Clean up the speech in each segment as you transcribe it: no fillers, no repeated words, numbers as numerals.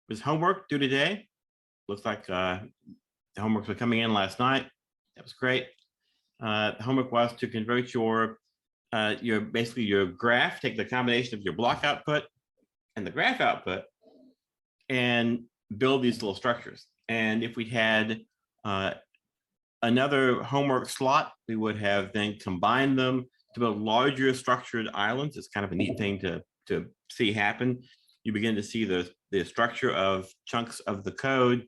was homework due today. Looks like the homeworks were coming in last night. That was great. The homework was to convert your basically your graph, take the combination of your block output and the graph output and build these little structures. And if we had another homework slot, we would have then combined them to build larger structured islands. It's kind of a neat thing to see happen. You begin to see the structure of chunks of the code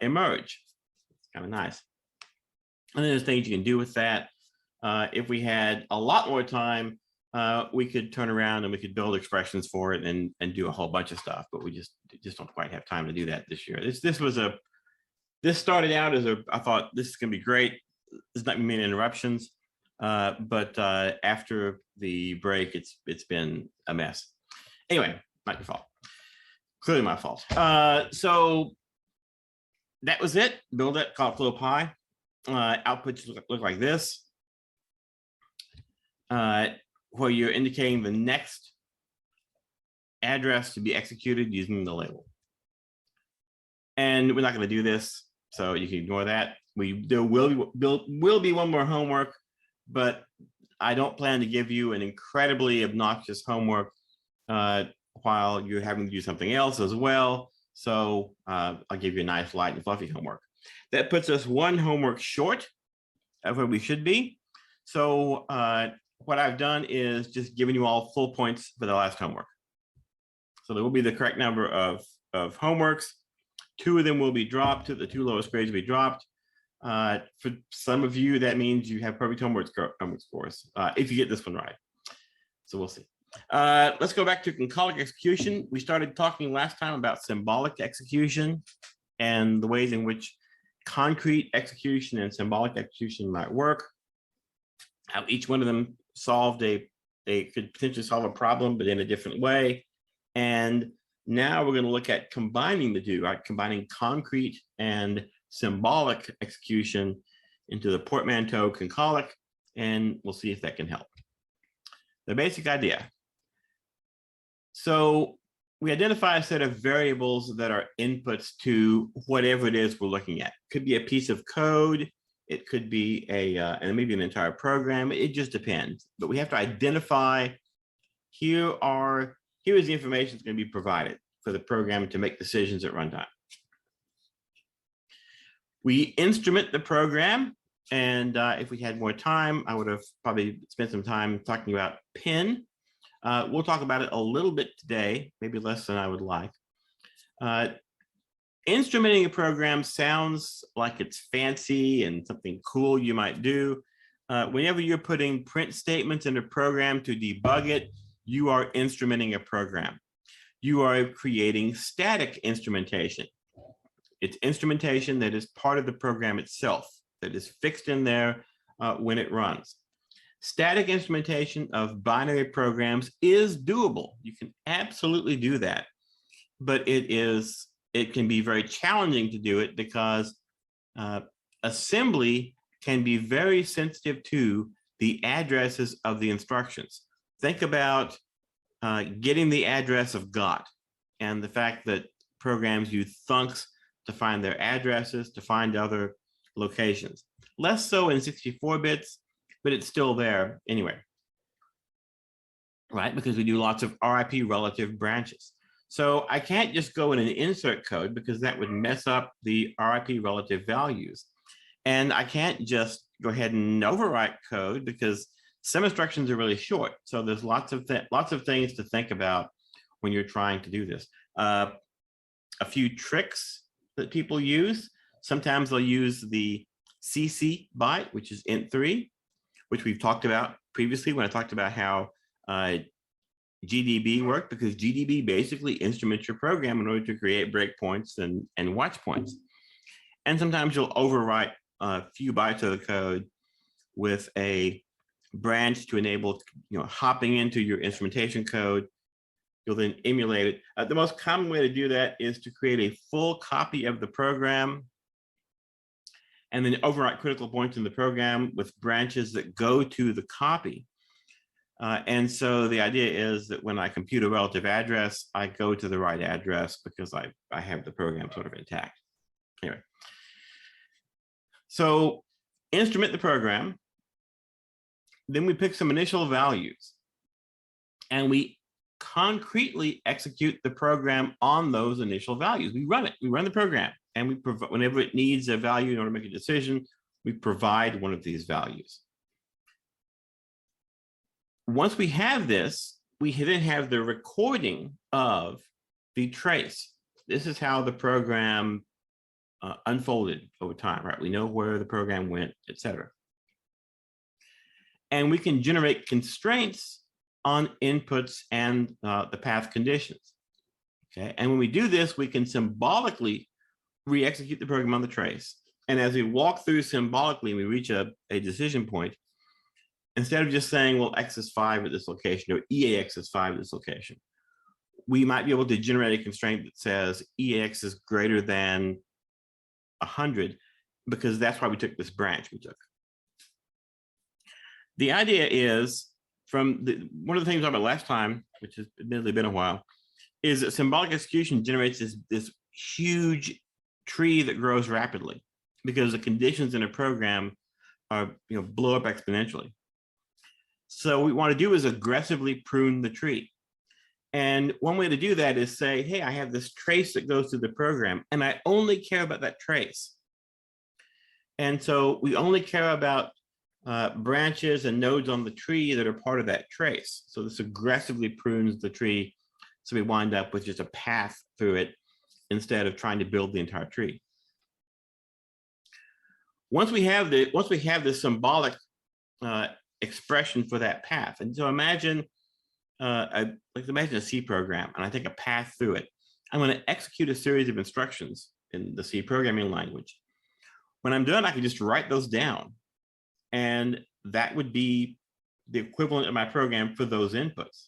emerge. It's kind of nice. And then there's things you can do with that. If we had a lot more time, we could turn around and we could build expressions for it and do a whole bunch of stuff, but we just don't quite have time to do that this year. This started out as I thought this is gonna be great. There's not many interruptions, but after the break, it's been a mess. Anyway, not your fault. Clearly my fault. So that was it. Build it, call it Flow Pi. Outputs look like this, where you're indicating the next address to be executed using the label. And we're not going to do this, so you can ignore that. There will be one more homework, but I don't plan to give you an incredibly obnoxious homework while you're having to do something else as well. So I'll give you a nice light and fluffy homework. That puts us one homework short of where we should be. So what I've done is just given you all full points for the last homework. So there will be the correct number of homeworks. 2 of them will be dropped. The 2 lowest grades will be dropped. For some of you, that means you have perfect homework scores if you get this one right. So we'll see. Let's go back to concolic execution. We started talking last time about symbolic execution and the ways in which concrete execution and symbolic execution might work. How each one of them could potentially solve a problem, but in a different way. And now we're going to look at combining the two, right? Combining concrete and symbolic execution into the portmanteau concolic, and we'll see if that can help. The basic idea. So we identify a set of variables that are inputs to whatever it is we're looking at. It could be a piece of code. It could be and maybe an entire program. It just depends. But we have to identify here is the information that's going to be provided for the program to make decisions at runtime. We instrument the program, and if we had more time, I would have probably spent some time talking about PIN. We'll talk about it a little bit today, maybe less than I would like. Instrumenting a program sounds like it's fancy and something cool you might do. Whenever you're putting print statements in a program to debug it, you are instrumenting a program. You are creating static instrumentation. It's instrumentation that is part of the program itself, that is fixed in there when it runs. Static instrumentation of binary programs is doable. You can absolutely do that, but it can be very challenging to do it because assembly can be very sensitive to the addresses of the instructions. Think about getting the address of GOT and the fact that programs use thunks to find their addresses, to find other locations. Less so in 64 bits, but it's still there anyway, right? Because we do lots of RIP relative branches. So I can't just go in and insert code because that would mess up the RIP relative values. And I can't just go ahead and overwrite code because some instructions are really short. So there's lots of things to think about when you're trying to do this. A few tricks that people use. Sometimes they'll use the CC byte, which is int3, which we've talked about previously when I talked about how GDB worked, because GDB basically instruments your program in order to create breakpoints and watch points. And sometimes you'll overwrite a few bytes of the code with a branch to enable hopping into your instrumentation code. You'll then emulate it. The most common way to do that is to create a full copy of the program and then overwrite critical points in the program with branches that go to the copy. And so the idea is that when I compute a relative address, I go to the right address because I have the program sort of intact. Anyway, so instrument the program, then we pick some initial values, and we concretely execute the program on those initial values. We run it, we run the program, and we provide, whenever it needs a value in order to make a decision, we provide one of these values. Once we have this, we then have the recording of the trace. This is how the program unfolded over time, right? We know where the program went, etc. And we can generate constraints on inputs and the path conditions. Okay, and when we do this, we can symbolically re-execute the program on the trace. And as we walk through symbolically, we reach a decision point. Instead of just saying, well, X is 5 at this location, or EAX is 5 at this location, we might be able to generate a constraint that says EAX is greater than 100, because that's why we took this branch we took. The idea is, one of the things we talked about last time, which has admittedly been a while, is that symbolic execution generates this huge tree that grows rapidly because the conditions in a program are, blow up exponentially. So what we want to do is aggressively prune the tree. And one way to do that is say, hey, I have this trace that goes through the program, and I only care about that trace. And so we only care about branches and nodes on the tree that are part of that trace. So this aggressively prunes the tree, so we wind up with just a path through it instead of trying to build the entire tree. Once we have the symbolic expression for that path, and so imagine imagine a C program, and I take a path through it. I'm going to execute a series of instructions in the C programming language. When I'm done, I can just write those down, and that would be the equivalent of my program for those inputs.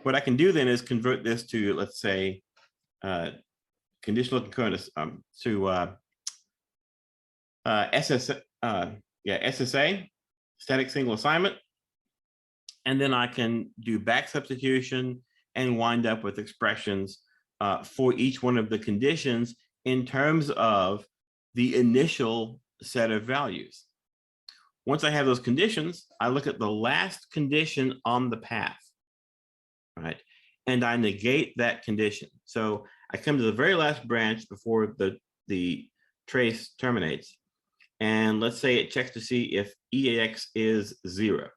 What I can do then is convert this to, let's say, conditional concurrent to SSA, static single assignment. And then I can do back substitution and wind up with expressions for each one of the conditions in terms of the initial set of values. Once I have those conditions, I look at the last condition on the path, right? And I negate that condition. So I come to the very last branch before the trace terminates. And let's say it checks to see if EAX is 0.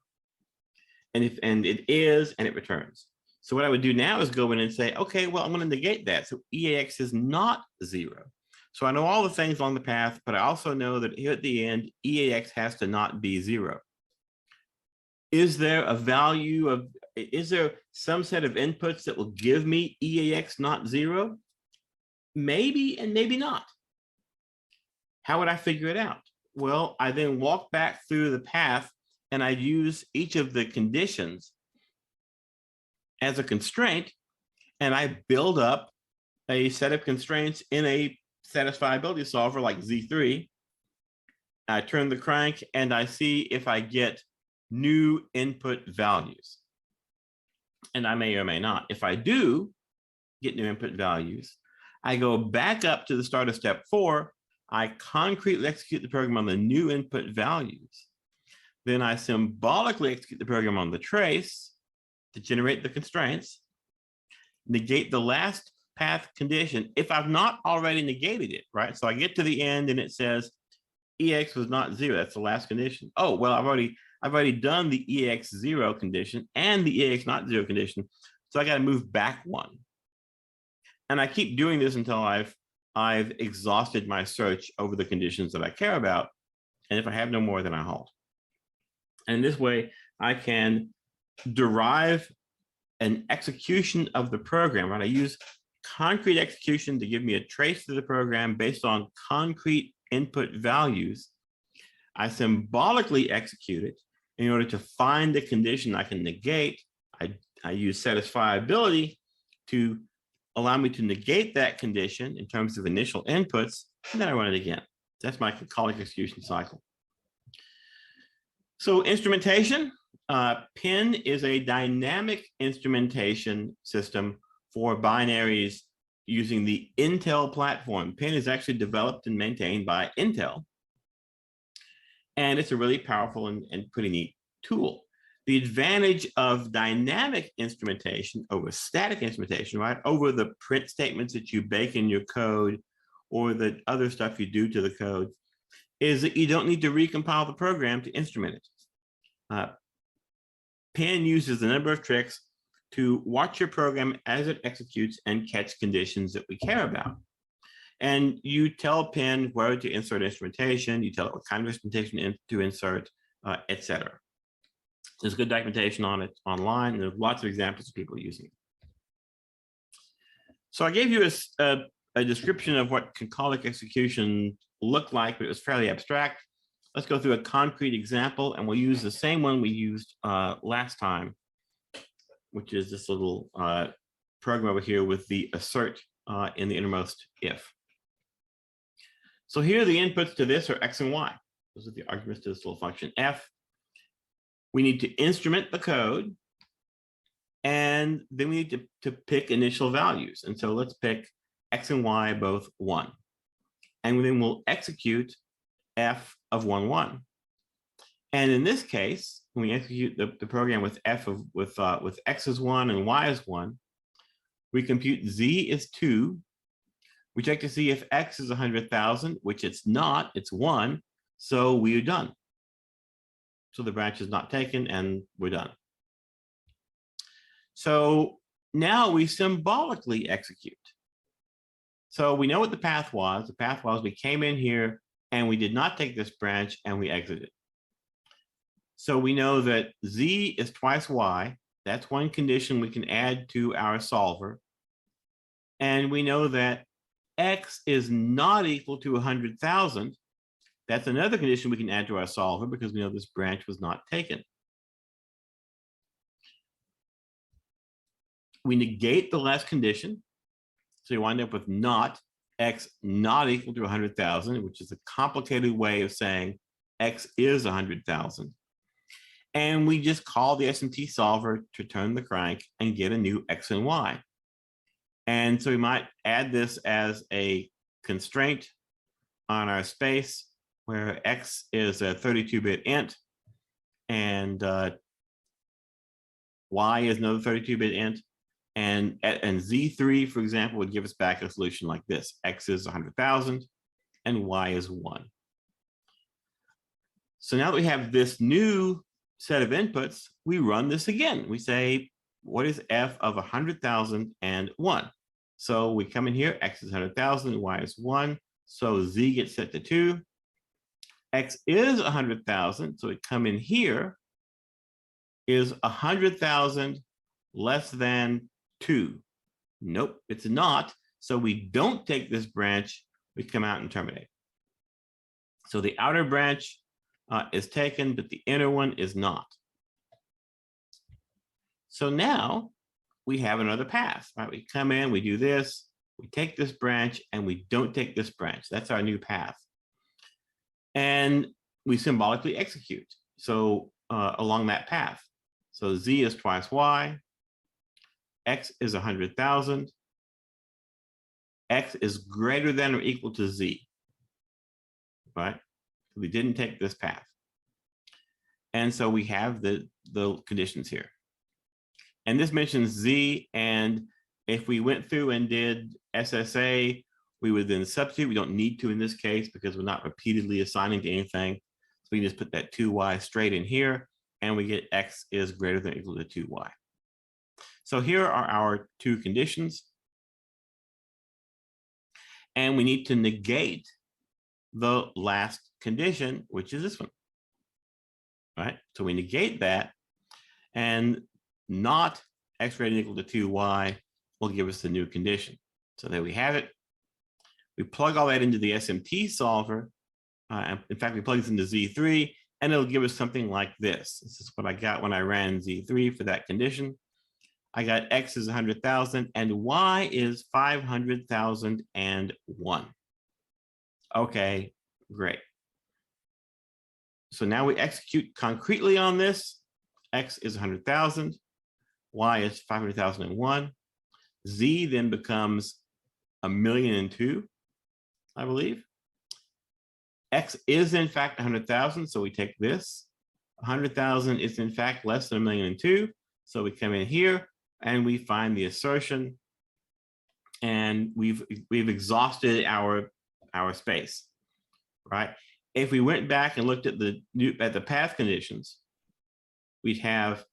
And it is, and it returns. So what I would do now is go in and say, okay, well, I'm going to negate that. So EAX is not 0. So I know all the things along the path, but I also know that here at the end, EAX has to not be 0. Is there a value of, is there some set of inputs that will give me EAX not 0? Maybe and maybe not. How would I figure it out? Well, I then walk back through the path and I use each of the conditions as a constraint, and I build up a set of constraints in a satisfiability solver like Z3. I turn the crank and I see if I get new input values. And I may or may not. If I do get new input values, I go back up to the start of step 4. I concretely execute the program on the new input values. Then I symbolically execute the program on the trace to generate the constraints, negate the last path condition if I've not already negated it, right? So I get to the end and it says EX was not 0. That's the last condition. Oh, well, I've already done the EX 0 condition and the EX not 0 condition. So I got to move back 1. And I keep doing this until I've exhausted my search over the conditions that I care about. And if I have no more, then I halt. And this way I can derive an execution of the program, right? I use concrete execution to give me a trace to the program based on concrete input values. I symbolically execute it in order to find the condition I can negate. I use satisfiability to allow me to negate that condition in terms of initial inputs, and then I run it again. That's my Concolic execution cycle. So instrumentation, PIN is a dynamic instrumentation system for binaries using the Intel platform. PIN is actually developed and maintained by Intel. And it's a really powerful and pretty neat tool. The advantage of dynamic instrumentation over static instrumentation, right, over the print statements that you bake in your code or the other stuff you do to the code, is that you don't need to recompile the program to instrument it. PIN uses a number of tricks to watch your program as it executes and catch conditions that we care about. And you tell PIN where to insert instrumentation, you tell it what kind of instrumentation to insert, etc. There's good documentation on it online, and there's lots of examples of people using it. So I gave you a description of what concolic execution looked like, but it was fairly abstract. Let's go through a concrete example, and we'll use the same one we used last time, which is this little program over here with the assert in the innermost if. So here the inputs to this are x and y. Those are the arguments to this little function f. We need to instrument the code, and then we need to pick initial values. And so let's pick x and y both 1. And then we'll execute f of 1, 1. And in this case, when we execute the program with f of with x is 1 and y is 1, we compute z is 2. We check to see if x is 100,000, which it's not, it's 1. So we're done. So the branch is not taken and we're done. So now we symbolically execute. So we know what the path was. The path was we came in here and we did not take this branch and we exited. So we know that z is twice y. That's one condition we can add to our solver. And we know that x is not equal to 100,000. That's another condition we can add to our solver because we know this branch was not taken. We negate the last condition. So you wind up with not x not equal to 100,000, which is a complicated way of saying x is 100,000. And we just call the SMT solver to turn the crank and get a new x and y. And so we might add this as a constraint on our space where x is a 32-bit int and y is another 32-bit int. And Z3, for example, would give us back a solution like this. X is 100,000 and Y is 1. So now that we have this new set of inputs, we run this again. We say, what is F of 100,000 and 1? So we come in here, X is 100,000, Y is 1. So Z gets set to 2. X is 100,000. So we come in here, is 100,000 less than 2? Nope, it's not. So we don't take this branch, we come out and terminate. So the outer branch is taken, but the inner one is not. So now we have another path, right? We come in, we do this, we take this branch, and we don't take this branch. That's our new path. And we symbolically execute. So along that path. So Z is twice Y. X is 100,000. X is greater than or equal to Z, right? We didn't take this path. And so we have the conditions here. And this mentions Z, and if we went through and did SSA, we would then substitute. We don't need to in this case because we're not repeatedly assigning to anything. So we can just put that 2y straight in here, and we get X is greater than or equal to 2y. So here are our two conditions. And we need to negate the last condition, which is this one, right? So we negate that, and not x greater than or equal to 2y will give us the new condition. So there we have it. We plug all that into the SMT solver. In fact, we plug this into Z3, and it'll give us something like this. This is what I got when I ran Z3 for that condition. I got X is 100,000 and Y is 500,001. Okay, great. So now we execute concretely on this. X is 100,000. Y is 500,001. Z then becomes 1,000,002, I believe. X is in fact 100,000, so we take this. 100,000 is in fact less than 1,000,002, so we come in here and we find the assertion, and we've exhausted our space, right? If we went back and looked at the path conditions, we'd have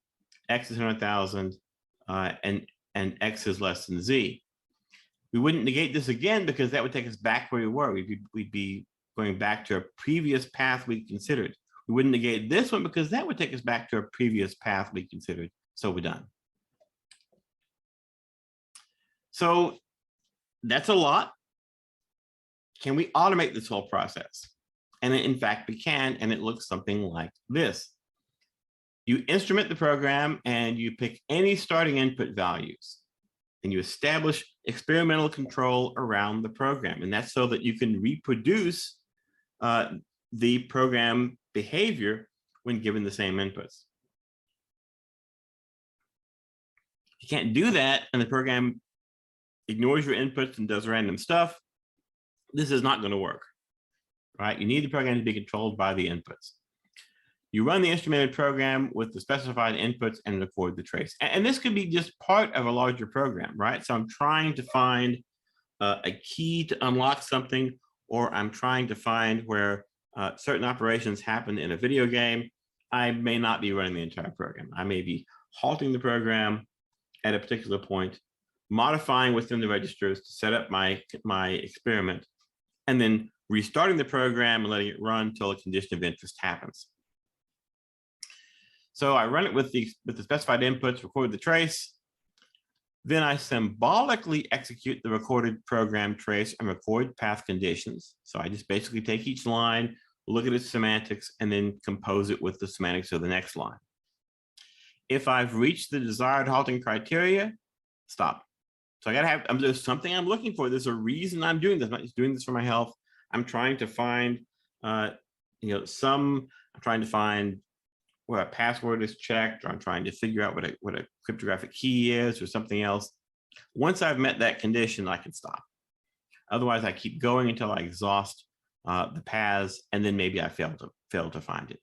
X is 100,000 and X is less than Z. We wouldn't negate this again because that would take us back where we were. We'd be going back to a previous path we considered. We wouldn't negate this one because that would take us back to a previous path we considered. So we're done. So that's a lot. Can we automate this whole process? And in fact, we can, and it looks something like this. You instrument the program and you pick any starting input values, and you establish experimental control around the program. And that's so that you can reproduce the program behavior when given the same inputs. You can't do that and the program ignores your inputs and does random stuff. This is not going to work, right? You need the program to be controlled by the inputs. You run the instrumented program with the specified inputs and record the trace. And this could be just part of a larger program, right? So I'm trying to find a key to unlock something, or I'm trying to find where certain operations happen in a video game. I may not be running the entire program. I may be halting the program at a particular point, modifying within the registers to set up my experiment, and then restarting the program and letting it run until a condition of interest happens. So I run it with the specified inputs, record the trace. Then I symbolically execute the recorded program trace and record path conditions. So I just basically take each line, look at its semantics, and then compose it with the semantics of the next line. If I've reached the desired halting criteria, stop. So I gotta have, there's something I'm looking for. There's a reason I'm doing this. I'm not just doing this for my health. I'm trying to find, I'm trying to find where a password is checked, or I'm trying to figure out what a cryptographic key is or something else. Once I've met that condition, I can stop. Otherwise, I keep going until I exhaust the paths, and then maybe I fail to find it.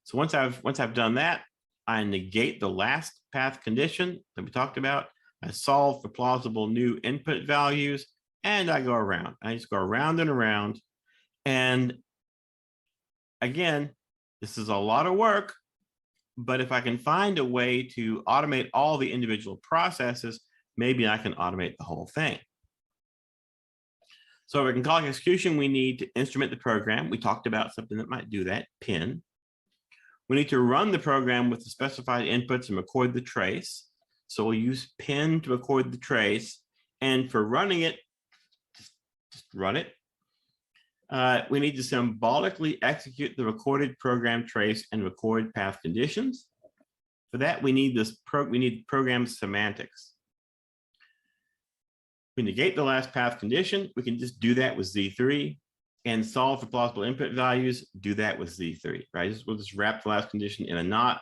So once I've done that, I negate the last path condition that we talked about. I solve for plausible new input values, and I go around. I just go around and around. And again, this is a lot of work, but if I can find a way to automate all the individual processes, maybe I can automate the whole thing. So for concolic execution, we need to instrument the program. We talked about something that might do that, pin. We need to run the program with the specified inputs and record the trace. So we'll use pin to record the trace. And for running it, just run it. We need to symbolically execute the recorded program trace and record path conditions. For that, we need program semantics. We negate the last path condition. We can just do that with Z3, and solve for plausible input values. Do that with Z3, right? We'll just wrap the last condition in a knot,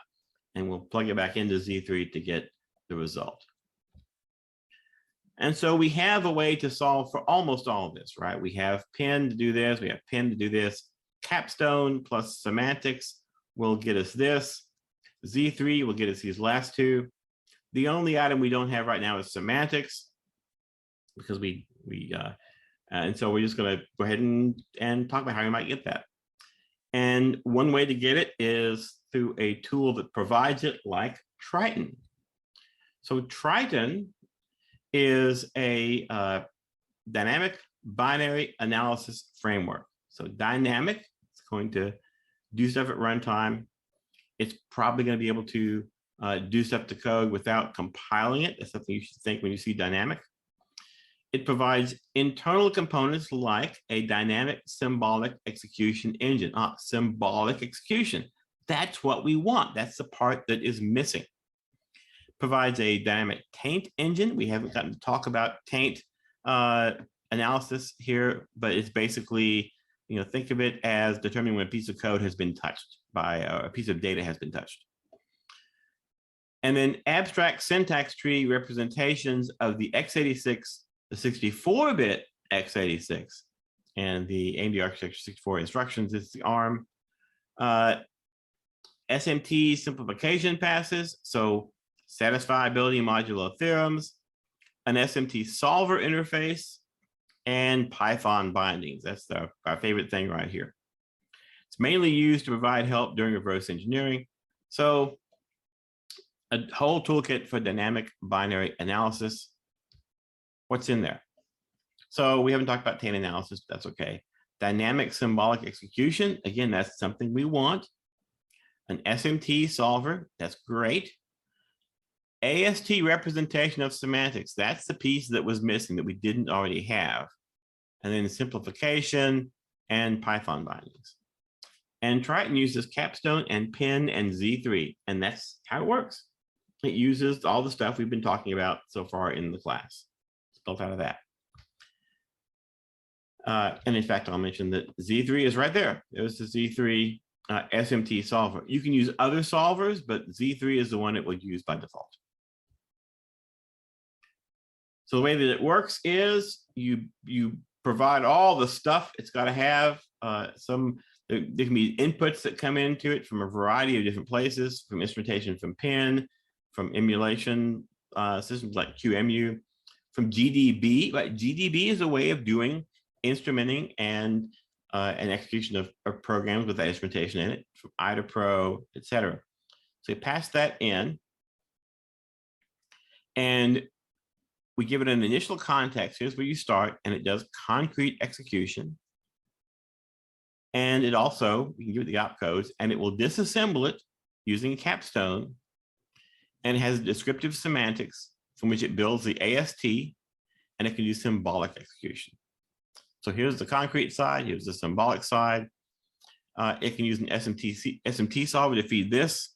and we'll plug it back into Z3 to get the result. And so we have a way to solve for almost all of this, right? We have pin to do this, we have pin to do this. Capstone plus semantics will get us this. Z3 will get us these last two. The only item we don't have right now is semantics, because and so we're just going to go ahead and talk about how you might get that. And one way to get it is through a tool that provides it, like Triton. So Triton is a dynamic binary analysis framework. So dynamic, it's going to do stuff at runtime. It's probably going to be able to do stuff to code without compiling it. That's something you should think when you see dynamic. It provides internal components like a dynamic symbolic execution engine. Symbolic execution. That's what we want. That's the part that is missing. Provides a dynamic taint engine. We haven't gotten to talk about taint analysis here, but it's basically, think of it as determining when a piece of code has been touched by a piece of data has been touched. And then abstract syntax tree representations of the x86, the 64-bit x86, and the AMD architecture 64 instructions is the ARM. SMT simplification passes, so satisfiability modulo theorems, an SMT solver interface, and Python bindings. That's our favorite thing right here. It's mainly used to provide help during reverse engineering. So a whole toolkit for dynamic binary analysis. What's in there? So we haven't talked about TANE analysis, but that's okay. Dynamic symbolic execution, again, that's something we want. An SMT solver, that's great. AST representation of semantics, that's the piece that was missing that we didn't already have. And then simplification and Python bindings. And Triton uses Capstone and Pin and Z3, and that's how it works. It uses all the stuff we've been talking about so far in the class. It's built out of that. And in fact, I'll mention that Z3 is right there. There's the Z3 SMT solver. You can use other solvers, but Z3 is the one it will use by default. So the way that it works is you provide all the stuff it's got to have. There can be inputs that come into it from a variety of different places, from instrumentation from Pin, from emulation systems like QEMU, from GDB. Right? GDB is a way of doing instrumenting and an execution of programs with that instrumentation in it, from IDAPRO, etc. So you pass that in, and we give it an initial context. Here's where you start, and it does concrete execution. And it also, we can give it the opcodes, and it will disassemble it using Capstone, and it has descriptive semantics from which it builds the AST, and it can do symbolic execution. So here's the concrete side, here's the symbolic side. It can use an SMT solver to feed this,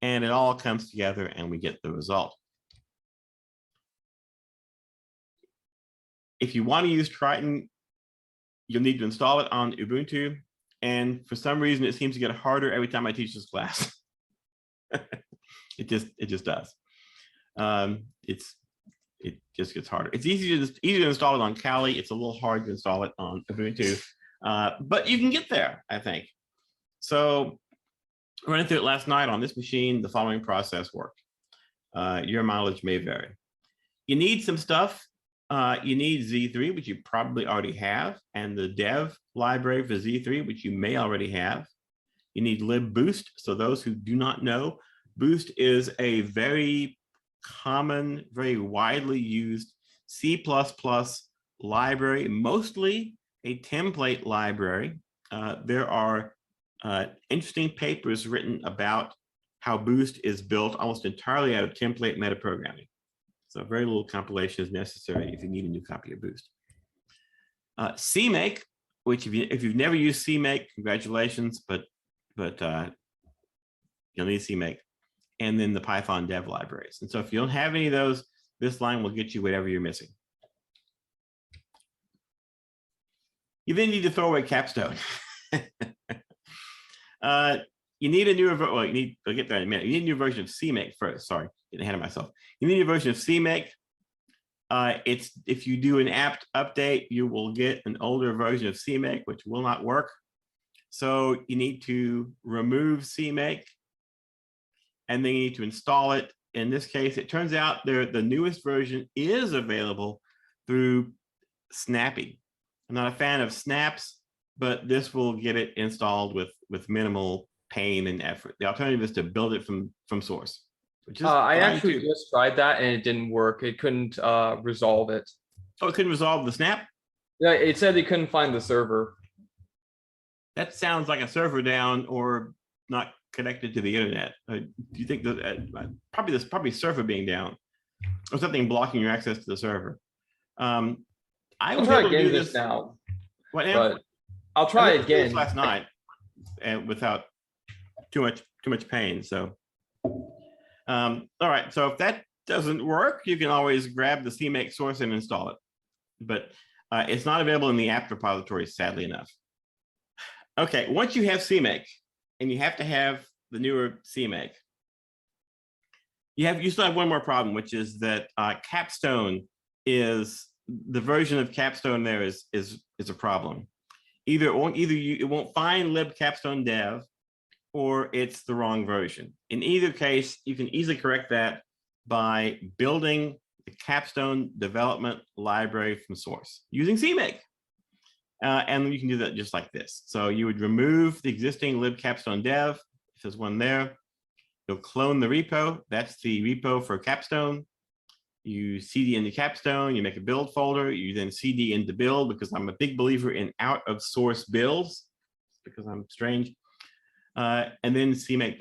and it all comes together and we get the result. If you want to use Triton, you'll need to install it on Ubuntu. And for some reason, it seems to get harder every time I teach this class. It just does. It just gets harder. It's easy to install it on Kali. It's a little hard to install it on Ubuntu, but you can get there, I think. So running through it last night on this machine, the following process worked. Your mileage may vary. You need some stuff. You need Z3, which you probably already have, and the dev library for Z3, which you may already have. You need libboost. So those who do not know, Boost is a very common, very widely used C++ library, mostly a template library. There are interesting papers written about how Boost is built almost entirely out of template metaprogramming. So very little compilation is necessary if you need a new copy of Boost. CMake, which if you've never used CMake, congratulations, but you'll need CMake. And then the Python dev libraries. And so if you don't have any of those, this line will get you whatever you're missing. You then need to throw away Capstone. You need a newer version. Well, I'll get that in a minute. You need a new version of CMake first. Sorry, getting ahead of myself. You need a version of CMake. If you do an apt update, you will get an older version of CMake, which will not work. So you need to remove CMake, and then you need to install it. In this case, it turns out the newest version is available through Snappy. I'm not a fan of snaps, but this will get it installed with minimal pain and effort. The alternative is to build it from source. Which is I actually just tried that and it didn't work. It couldn't resolve it. Oh, it couldn't resolve the snap? Yeah, it said it couldn't find the server. That sounds like a server down or not connected to the internet. Do you think that probably server being down or something blocking your access to the server? I was able to do this now. What now? But I'll try it again last night and without too much pain. So, all right. So if that doesn't work, you can always grab the CMake source and install it. But it's not available in the apt repository, sadly enough. Okay, once you have CMake, and you have to have the newer CMake, You still have one more problem, which is that Capstone is the version of Capstone there is a problem. Either it won't find lib capstone dev, or it's the wrong version. In either case, you can easily correct that by building the Capstone development library from source using CMake. And you can do that just like this. So you would remove the existing lib capstone dev. If there's one there, you'll clone the repo. That's the repo for Capstone. You CD into Capstone, you make a build folder, you then CD into build, because I'm a big believer in out of source builds, because I'm strange. And then CMake ...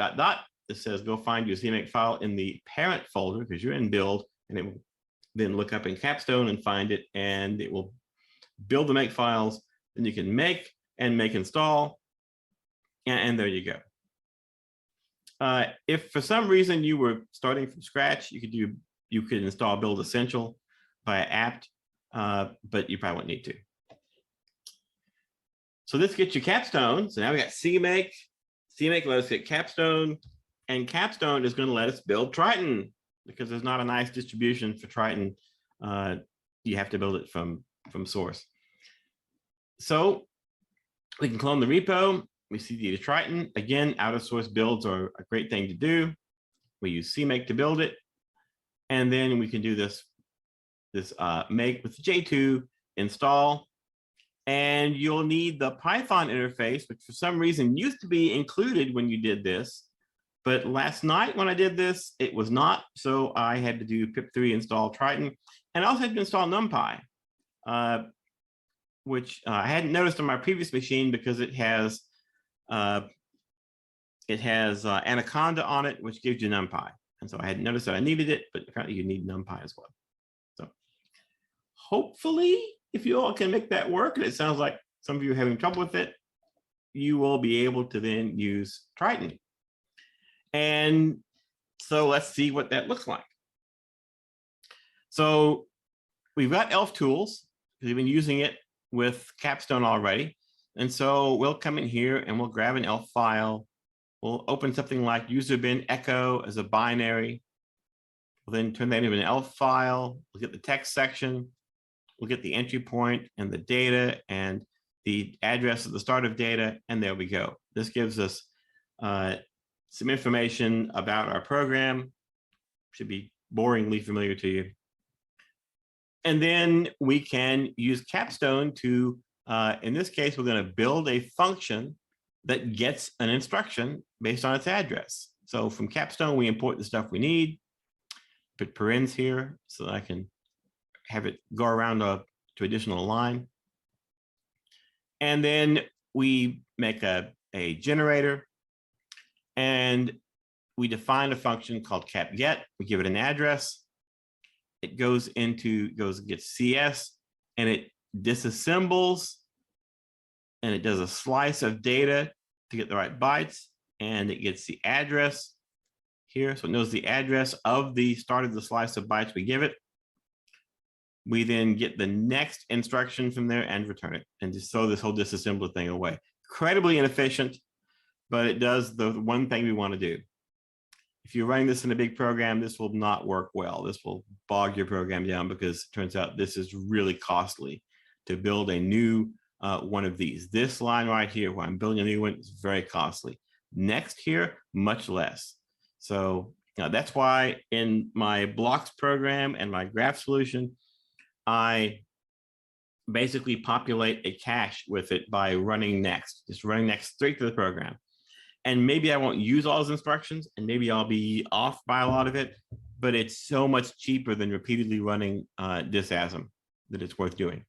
This says go find your CMake file in the parent folder, because you're in build, and it will then look up in Capstone and find it, and it will build the make files. Then you can make install, and there you go. If for some reason you were starting from scratch, you could install Build Essential via apt, but you probably won't need to. So this gets you Capstone. So now we got CMake. CMake let us get Capstone, and Capstone is going to let us build Triton, because there's not a nice distribution for Triton. You have to build it from source. So we can clone the repo. We CD to Triton. Again, out of source builds are a great thing to do. We use CMake to build it. And then we can do this make with J2 install. And you'll need the Python interface, which for some reason used to be included when you did this. But last night when I did this, it was not. So I had to do pip3 install Triton. And I also had to install NumPy, which I hadn't noticed on my previous machine, because it has Anaconda on it, which gives you NumPy. And so I hadn't noticed that I needed it, but apparently you need NumPy as well. So hopefully, if you all can make that work, and it sounds like some of you are having trouble with it, you will be able to then use Triton. And so let's see what that looks like. So we've got ELF tools. We've been using it with Capstone already. And so we'll come in here and we'll grab an ELF file. We'll open something like user bin echo as a binary. We'll then turn that into an ELF file. We'll get the text section. We'll get the entry point and the data and the address of the start of data. And there we go. This gives us some information about our program. Should be boringly familiar to you. And then we can use Capstone to, in this case, we're going to build a function that gets an instruction based on its address. So from Capstone, we import the stuff we need. Put parens here so that I can have it go around to additional line. And then we make a generator, and we define a function called capget. We give it an address. It gets CS, and it disassembles, and it does a slice of data to get the right bytes, and it gets the address here. So it knows the address of the start of the slice of bytes we give it. We then get the next instruction from there and return it, and just throw this whole disassembler thing away. Incredibly inefficient, but it does the one thing we want to do. If you're running this in a big program, this will not work well. This will bog your program down, because it turns out this is really costly to build a new one of these. This line right here, where I'm building a new one, is very costly. Next here, much less. So that's why in my blocks program and my graph solution, I basically populate a cache with it by running next, just running next straight to the program. And maybe I won't use all those instructions, and maybe I'll be off by a lot of it, but it's so much cheaper than repeatedly running disasm that it's worth doing.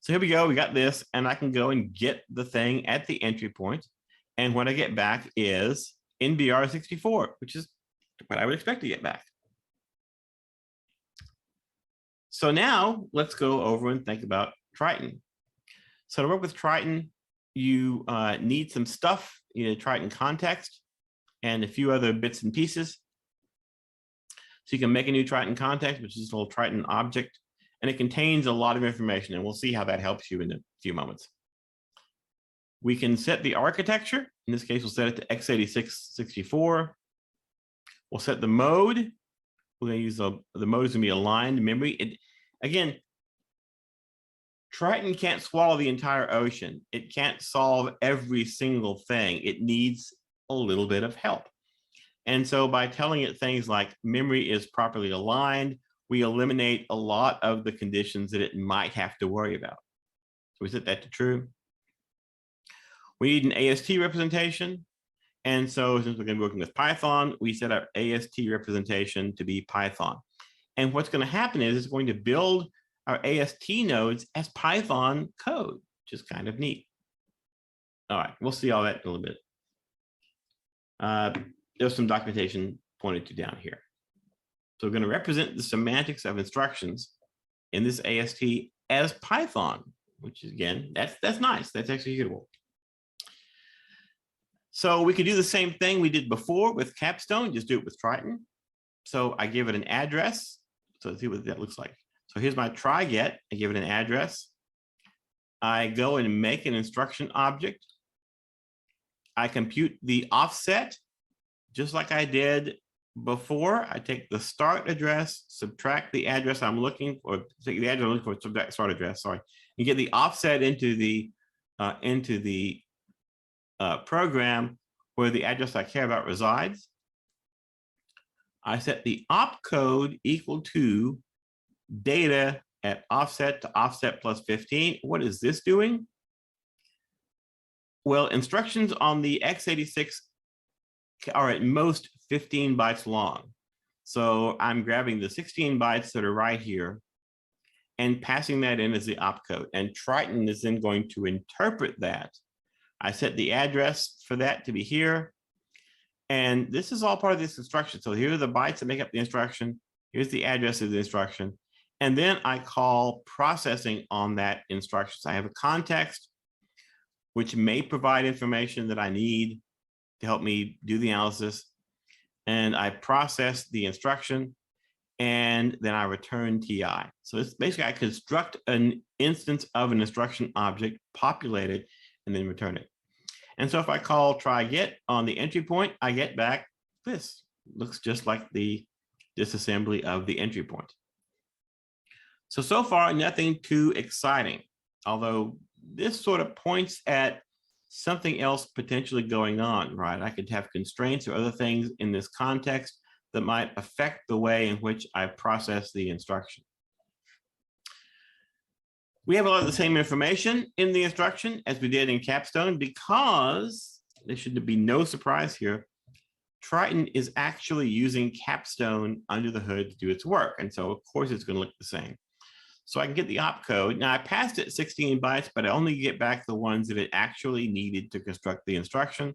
So here we go, we got this, and I can go and get the thing at the entry point. And what I get back is NBR64, which is what I would expect to get back. So now let's go over and think about Triton. So to work with Triton, you need some stuff, Triton context and a few other bits and pieces. So you can make a new Triton context, which is a little Triton object, and it contains a lot of information, and we'll see how that helps you in a few moments. We can set the architecture. In this case, we'll set it to x86-64. We'll set the mode. We're going to use the mode is going to be aligned memory. Again, Triton can't swallow the entire ocean. It can't solve every single thing. It needs a little bit of help. And so by telling it things like memory is properly aligned, we eliminate a lot of the conditions that it might have to worry about. So we set that to true. We need an AST representation. And so since we're going to be working with Python, we set our AST representation to be Python. And what's going to happen is it's going to build our AST nodes as Python code, which is kind of neat. All right, we'll see all that in a little bit. There's some documentation pointed to down here. So we're going to represent the semantics of instructions in this AST as Python, which is, again, that's nice. That's executable. So we could do the same thing we did before with Capstone, just do it with Triton. So I give it an address. So let's see what that looks like. So here's my try get. I give it an address. I go and make an instruction object. I compute the offset, just like I did before. I take the start address, subtract the address I'm looking for, take the address I'm looking for, subtract start address, sorry, and get the offset into the program where the address I care about resides. I set the opcode equal to data at offset to offset plus 15. What is this doing? Well, instructions on the x86 are at most 15 bytes long. So I'm grabbing the 16 bytes that are right here and passing that in as the opcode. And Triton is then going to interpret that. I set the address for that to be here. And this is all part of this instruction. So here are the bytes that make up the instruction. Here's the address of the instruction. And then I call processing on that instruction. So I have a context, which may provide information that I need to help me do the analysis. And I process the instruction, and then I return TI. So it's basically, I construct an instance of an instruction object, populate it, and then return it. And so if I call try get on the entry point, I get back this. Looks just like the disassembly of the entry point. So far, nothing too exciting, although this sort of points at something else potentially going on, right? I could have constraints or other things in this context that might affect the way in which I process the instruction. We have a lot of the same information in the instruction as we did in Capstone, because there should be no surprise here. Triton is actually using Capstone under the hood to do its work. And so of course it's going to look the same. So I can get the opcode. Now I passed it 16 bytes, but I only get back the ones that it actually needed to construct the instruction.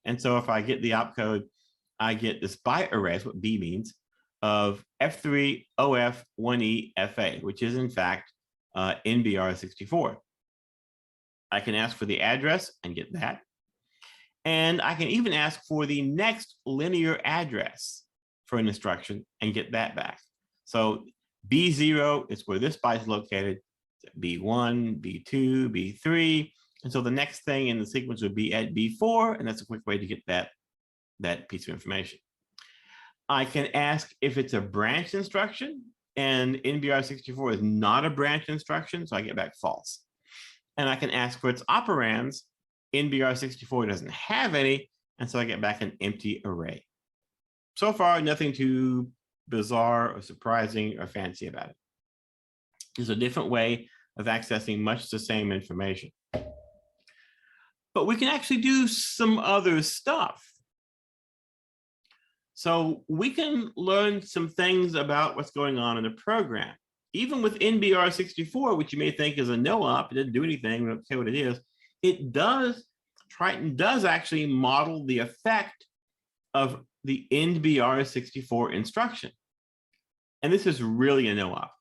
And so if I get the opcode, I get this byte array, that's what B means, of F3 OF 1E FA, which is in fact NBR64. I can ask for the address and get that. And I can even ask for the next linear address for an instruction and get that back. So B0 is where this byte is located, B1, B2, B3. And so the next thing in the sequence would be at B4, and that's a quick way to get that piece of information. I can ask if it's a branch instruction, and NBR64 is not a branch instruction, so I get back false. And I can ask for its operands. NBR64 doesn't have any, and so I get back an empty array. So far, nothing too bizarre or surprising or fancy about it. There's a different way of accessing much the same information. But we can actually do some other stuff. So we can learn some things about what's going on in the program. Even with NBR64, which you may think is a no-op, it doesn't do anything, we don't care what it is, it does, Triton does actually model the effect of the NBR64 instruction. And this is really a no-op.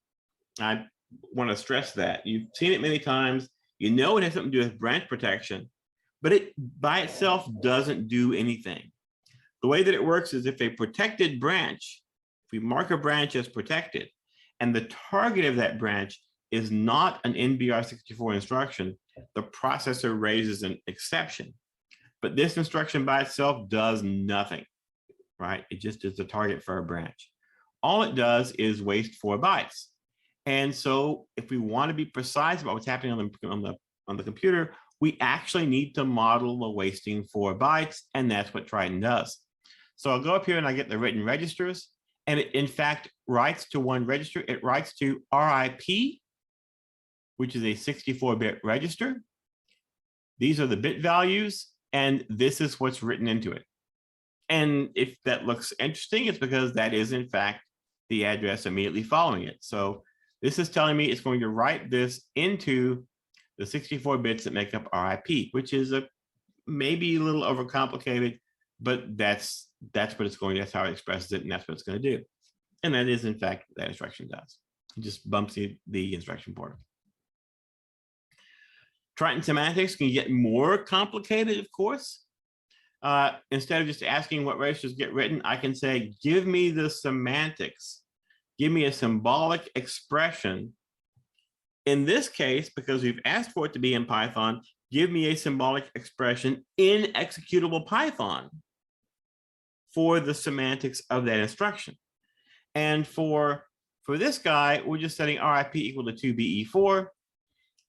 I want to stress that. You've seen it many times. You know it has something to do with branch protection, but it by itself doesn't do anything. The way that it works is if a protected branch, if we mark a branch as protected, and the target of that branch is not an NBR64 instruction, the processor raises an exception. But this instruction by itself does nothing. right? It just is the target for a branch. All it does is waste 4 bytes. And so if we want to be precise about what's happening on the computer, we actually need to model the wasting 4 bytes, and that's what Triton does. So I'll go up here and I get the written registers, and it in fact writes to one register. It writes to RIP, which is a 64-bit register. These are the bit values, and this is what's written into it. And if that looks interesting, it's because that is in fact the address immediately following it. So this is telling me it's going to write this into the 64 bits that make up RIP, which is maybe a little overcomplicated, but that's what it's going to, that's how it expresses it, and that's what it's going to do. And that is in fact that instruction does. It just bumps the instruction pointer. Triton semantics can get more complicated, of course. Instead of just asking what registers get written, I can say, give me the semantics. Give me a symbolic expression. In this case, because we've asked for it to be in Python, give me a symbolic expression in executable Python for the semantics of that instruction. And for this guy, we're just setting RIP equal to 2BE4.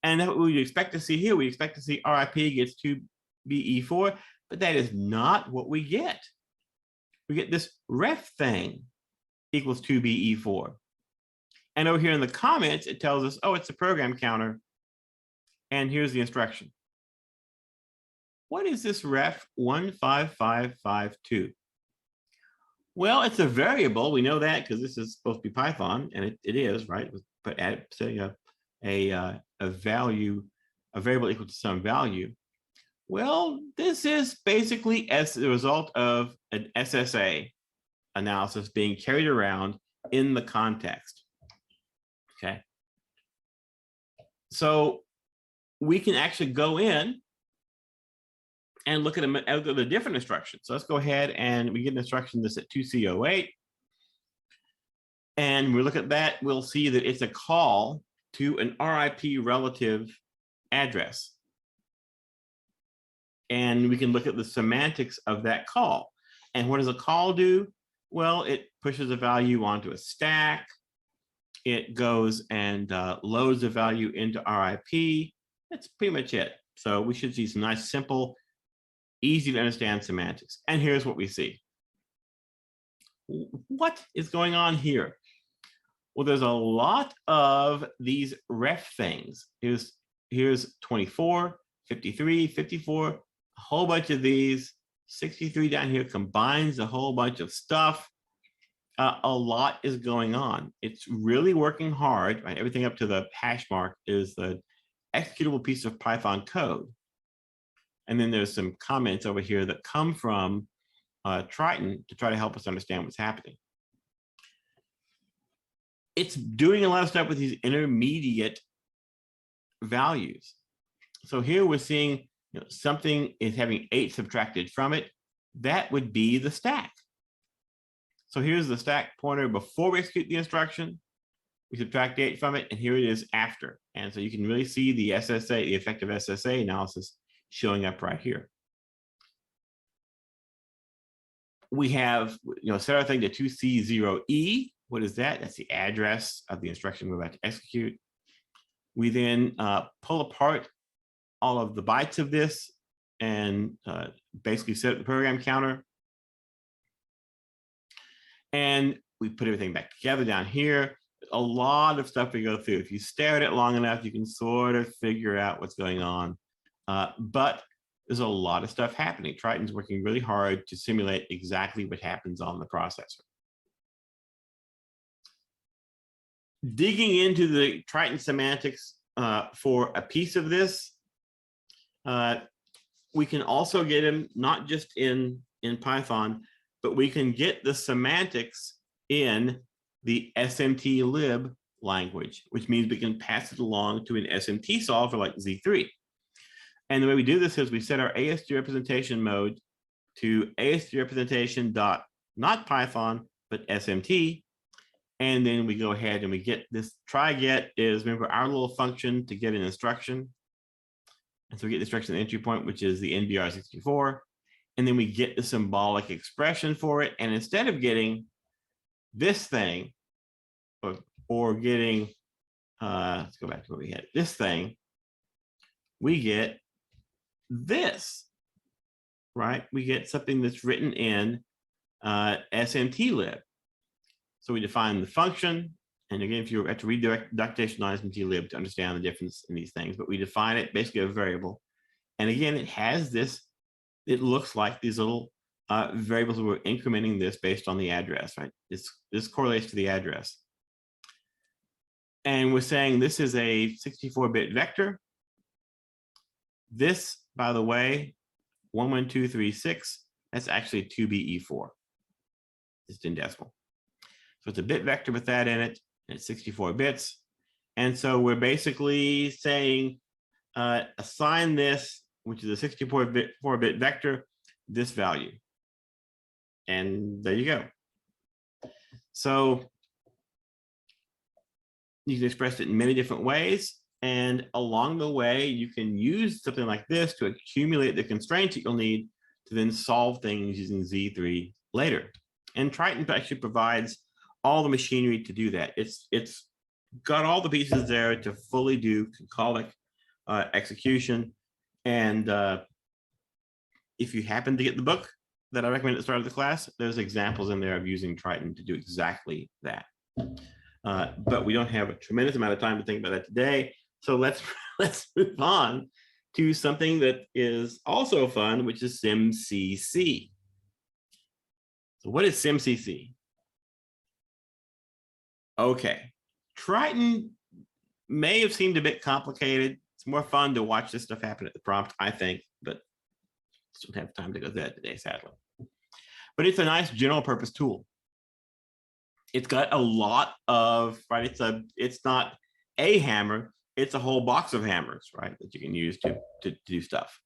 And what we expect to see here, we expect to see RIP gets 2BE4, but that is not what we get. We get this ref thing equals 2BE4. And over here in the comments, it tells us, oh, it's a program counter. And here's the instruction. What is this ref 15552? Well, it's a variable. We know that because this is supposed to be Python, and it is, right? But setting a value, a variable equal to some value. Well, this is basically as the result of an SSA analysis being carried around in the context. Okay. So we can actually go in and look at the different instructions. So let's go ahead and we get an instruction that's at 2C08. And we look at that, we'll see that it's a call to an RIP relative address. And we can look at the semantics of that call. And what does a call do? Well, it pushes a value onto a stack. It goes and loads a value into RIP. That's pretty much it. So we should see some nice, simple, easy to understand semantics. And here's what we see. What is going on here? Well, there's a lot of these ref things. Here's 24, 53, 54, a whole bunch of these. 63 down here combines a whole bunch of stuff. A lot is going on. It's really working hard, right? Everything up to the hash mark is the executable piece of Python code. And then there's some comments over here that come from Triton to try to help us understand what's happening. It's doing a lot of stuff with these intermediate values. So here we're seeing something is having 8 subtracted from it. That would be the stack. So here's the stack pointer before we execute the instruction. We subtract 8 from it, and here it is after. And so you can really see the SSA, the effective SSA analysis showing up right here. We have set our thing to 2C0E. What is that? That's the address of the instruction we're about to execute. We then pull apart all of the bytes of this and basically set up the program counter. And we put everything back together down here. A lot of stuff we go through. If you stare at it long enough, you can sort of figure out what's going on. But there's a lot of stuff happening. Triton's working really hard to simulate exactly what happens on the processor. Digging into the Triton semantics for a piece of this, we can also get them not just in Python, but we can get the semantics in the SMT-lib language, which means we can pass it along to an SMT solver like Z3. And the way we do this is we set our AST representation mode to AST representation dot not Python, but SMT. And then we go ahead and we get this try get is, remember, our little function to get an instruction. And so we get the instruction entry point, which is the NBR64. and then we get the symbolic expression for it. And instead of getting this thing, or getting, let's go back to what we had, this thing, we get this, right? We get something that's written in SMTlib. So we define the function. And again, if you have to read documentation on SMTlib to understand the difference in these things, but we define it basically a variable. And again, it has this, it looks like these little variables. We're incrementing this based on the address, right? This correlates to the address. And we're saying this is a 64-bit vector. This, by the way, 11236, that's actually 2BE4. It's in decimal. So it's a bit vector with that in it, and it's 64 bits. And so we're basically saying assign this, which is a 64-bit vector, this value. And there you go. So you can express it in many different ways. And along the way, you can use something like this to accumulate the constraints that you'll need to then solve things using Z3 later. And Triton actually provides all the machinery to do that. It's got all the pieces there to fully do concolic execution. And if you happen to get the book that I recommend at the start of the class, there's examples in there of using Triton to do exactly that. But we don't have a tremendous amount of time to think about that today. So let's move on to something that is also fun, which is SymCC. So what is SymCC? Okay, Triton may have seemed a bit complicated. It's more fun to watch this stuff happen at the prompt, I think, but I don't have time to go through that today, sadly. But it's a nice general purpose tool. It's got a lot of, right, it's not a hammer, it's a whole box of hammers, right, that you can use to do stuff.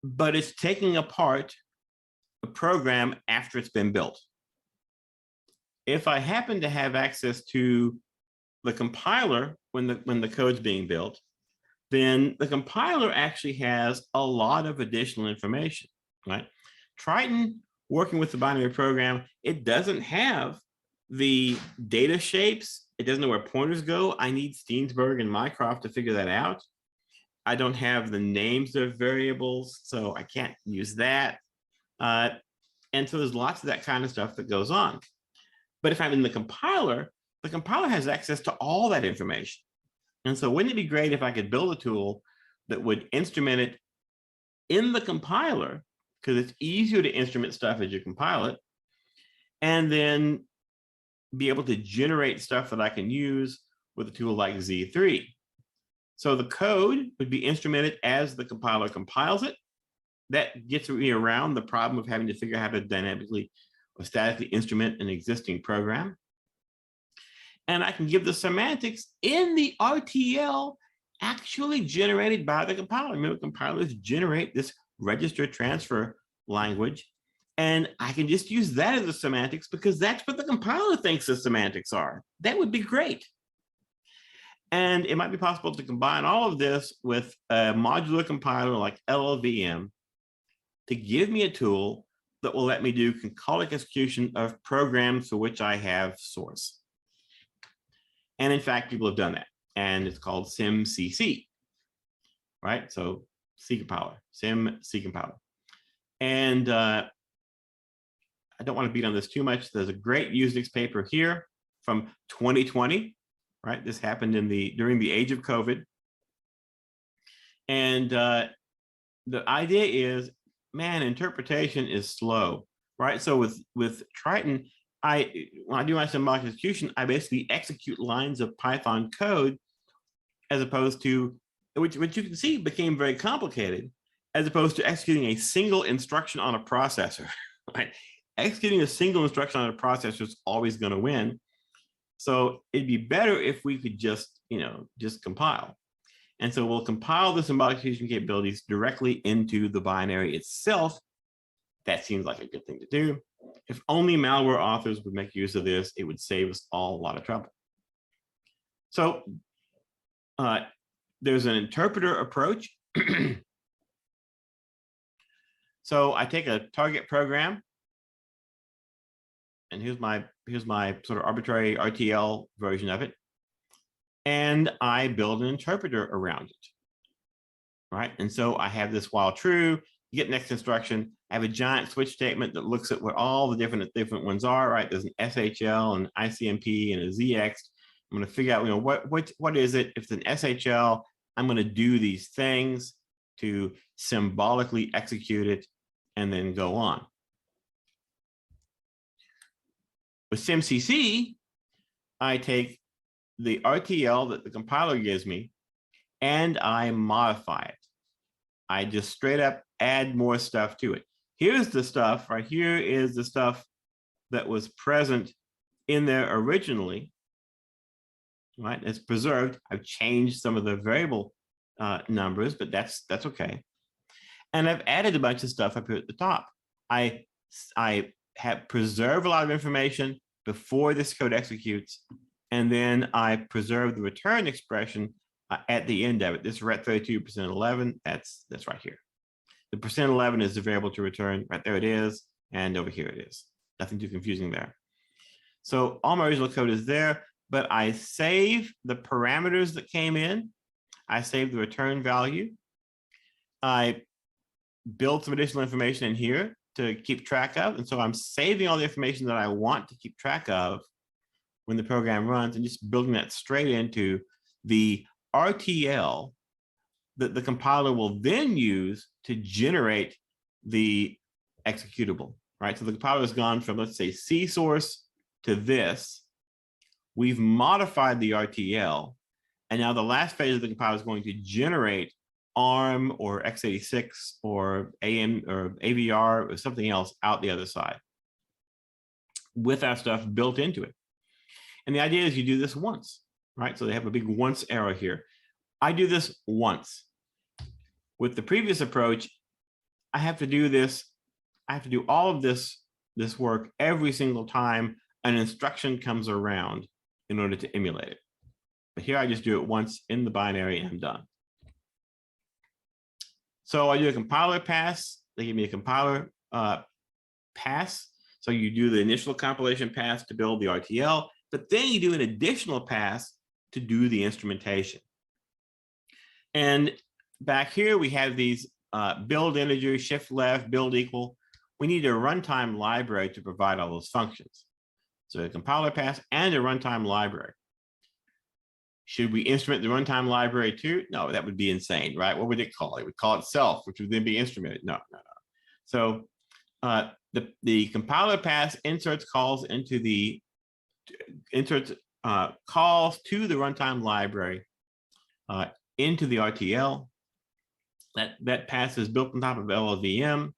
But it's taking apart a program after it's been built. If I happen to have access to the compiler when the code's being built, then the compiler actually has a lot of additional information, right? Triton, working with the binary program, it doesn't have the data shapes. It doesn't know where pointers go. I need Steensberg and Mycroft to figure that out. I don't have the names of variables, so I can't use that. And so there's lots of that kind of stuff that goes on. But if I'm in the compiler has access to all that information. And so wouldn't it be great if I could build a tool that would instrument it in the compiler, because it's easier to instrument stuff as you compile it, and then be able to generate stuff that I can use with a tool like Z3. So the code would be instrumented as the compiler compiles it. That gets me around the problem of having to figure out how to dynamically or statically instrument an existing program. And I can give the semantics in the RTL actually generated by the compiler. Remember, compilers generate this register transfer language, and I can just use that as the semantics because that's what the compiler thinks the semantics are. That would be great. And it might be possible to combine all of this with a modular compiler like LLVM to give me a tool that will let me do concolic execution of programs for which I have source. And in fact, people have done that. And it's called SymCC, right? So C compiler, SymC compiler. And I don't want to beat on this too much. There's a great Usenix paper here from 2020, right? This happened during the age of COVID. And the idea is, man, interpretation is slow, right? So with Triton, when I do my symbolic execution, I basically execute lines of Python code as opposed to, which you can see became very complicated, as opposed to executing a single instruction on a processor, right? Executing a single instruction on a processor is always going to win. So it'd be better if we could just compile. And so we'll compile the symbolic execution capabilities directly into the binary itself. That seems like a good thing to do. If only malware authors would make use of this, it would save us all a lot of trouble. So there's an interpreter approach So I take a target program, and here's my sort of arbitrary RTL version of it, and I build an interpreter around it, right? And so I have this while true. You get next instruction. I have a giant switch statement that looks at what all the different ones are, right? There's an SHL, an ICMP, and a ZX. I'm going to figure out, what is it? If it's an SHL, I'm going to do these things to symbolically execute it and then go on. With SymCC, I take the RTL that the compiler gives me and I modify it. I just straight up add more stuff to it. Here's the stuff right here is the stuff that was present in there originally, right? It's preserved. I've changed some of the variable numbers, but that's okay. And I've added a bunch of stuff up here at the top. I have preserved a lot of information before this code executes, and then I preserve the return expression at the end of it. This ret 32%11, that's right here. The %11 is the variable to return. Right there it is, and over here it is. Nothing too confusing there. So all my original code is there, but I save the parameters that came in. I save the return value. I build some additional information in here to keep track of. And so I'm saving all the information that I want to keep track of when the program runs and just building that straight into the RTL that the compiler will then use to generate the executable, right? So the compiler has gone from, let's say, C source to this. We've modified the RTL, and now the last phase of the compiler is going to generate ARM or x86 or AM or AVR or something else out the other side with our stuff built into it. And the idea is you do this once, right? So they have a big once error here. I do this once. With the previous approach, I have to do this. I have to do all of this work every single time an instruction comes around in order to emulate it. But here I just do it once in the binary and I'm done. So I do a compiler pass. They give me a compiler pass. So you do the initial compilation pass to build the RTL, but then you do an additional pass to do the instrumentation. And back here, we have these build integers, shift left, build equal. We need a runtime library to provide all those functions. So a compiler pass and a runtime library. Should we instrument the runtime library too? No, that would be insane, right? What would it call it? It would call it self, which would then be instrumented. No. So the compiler pass inserts calls into the calls to the runtime library into the RTL. That pass is built on top of LLVM.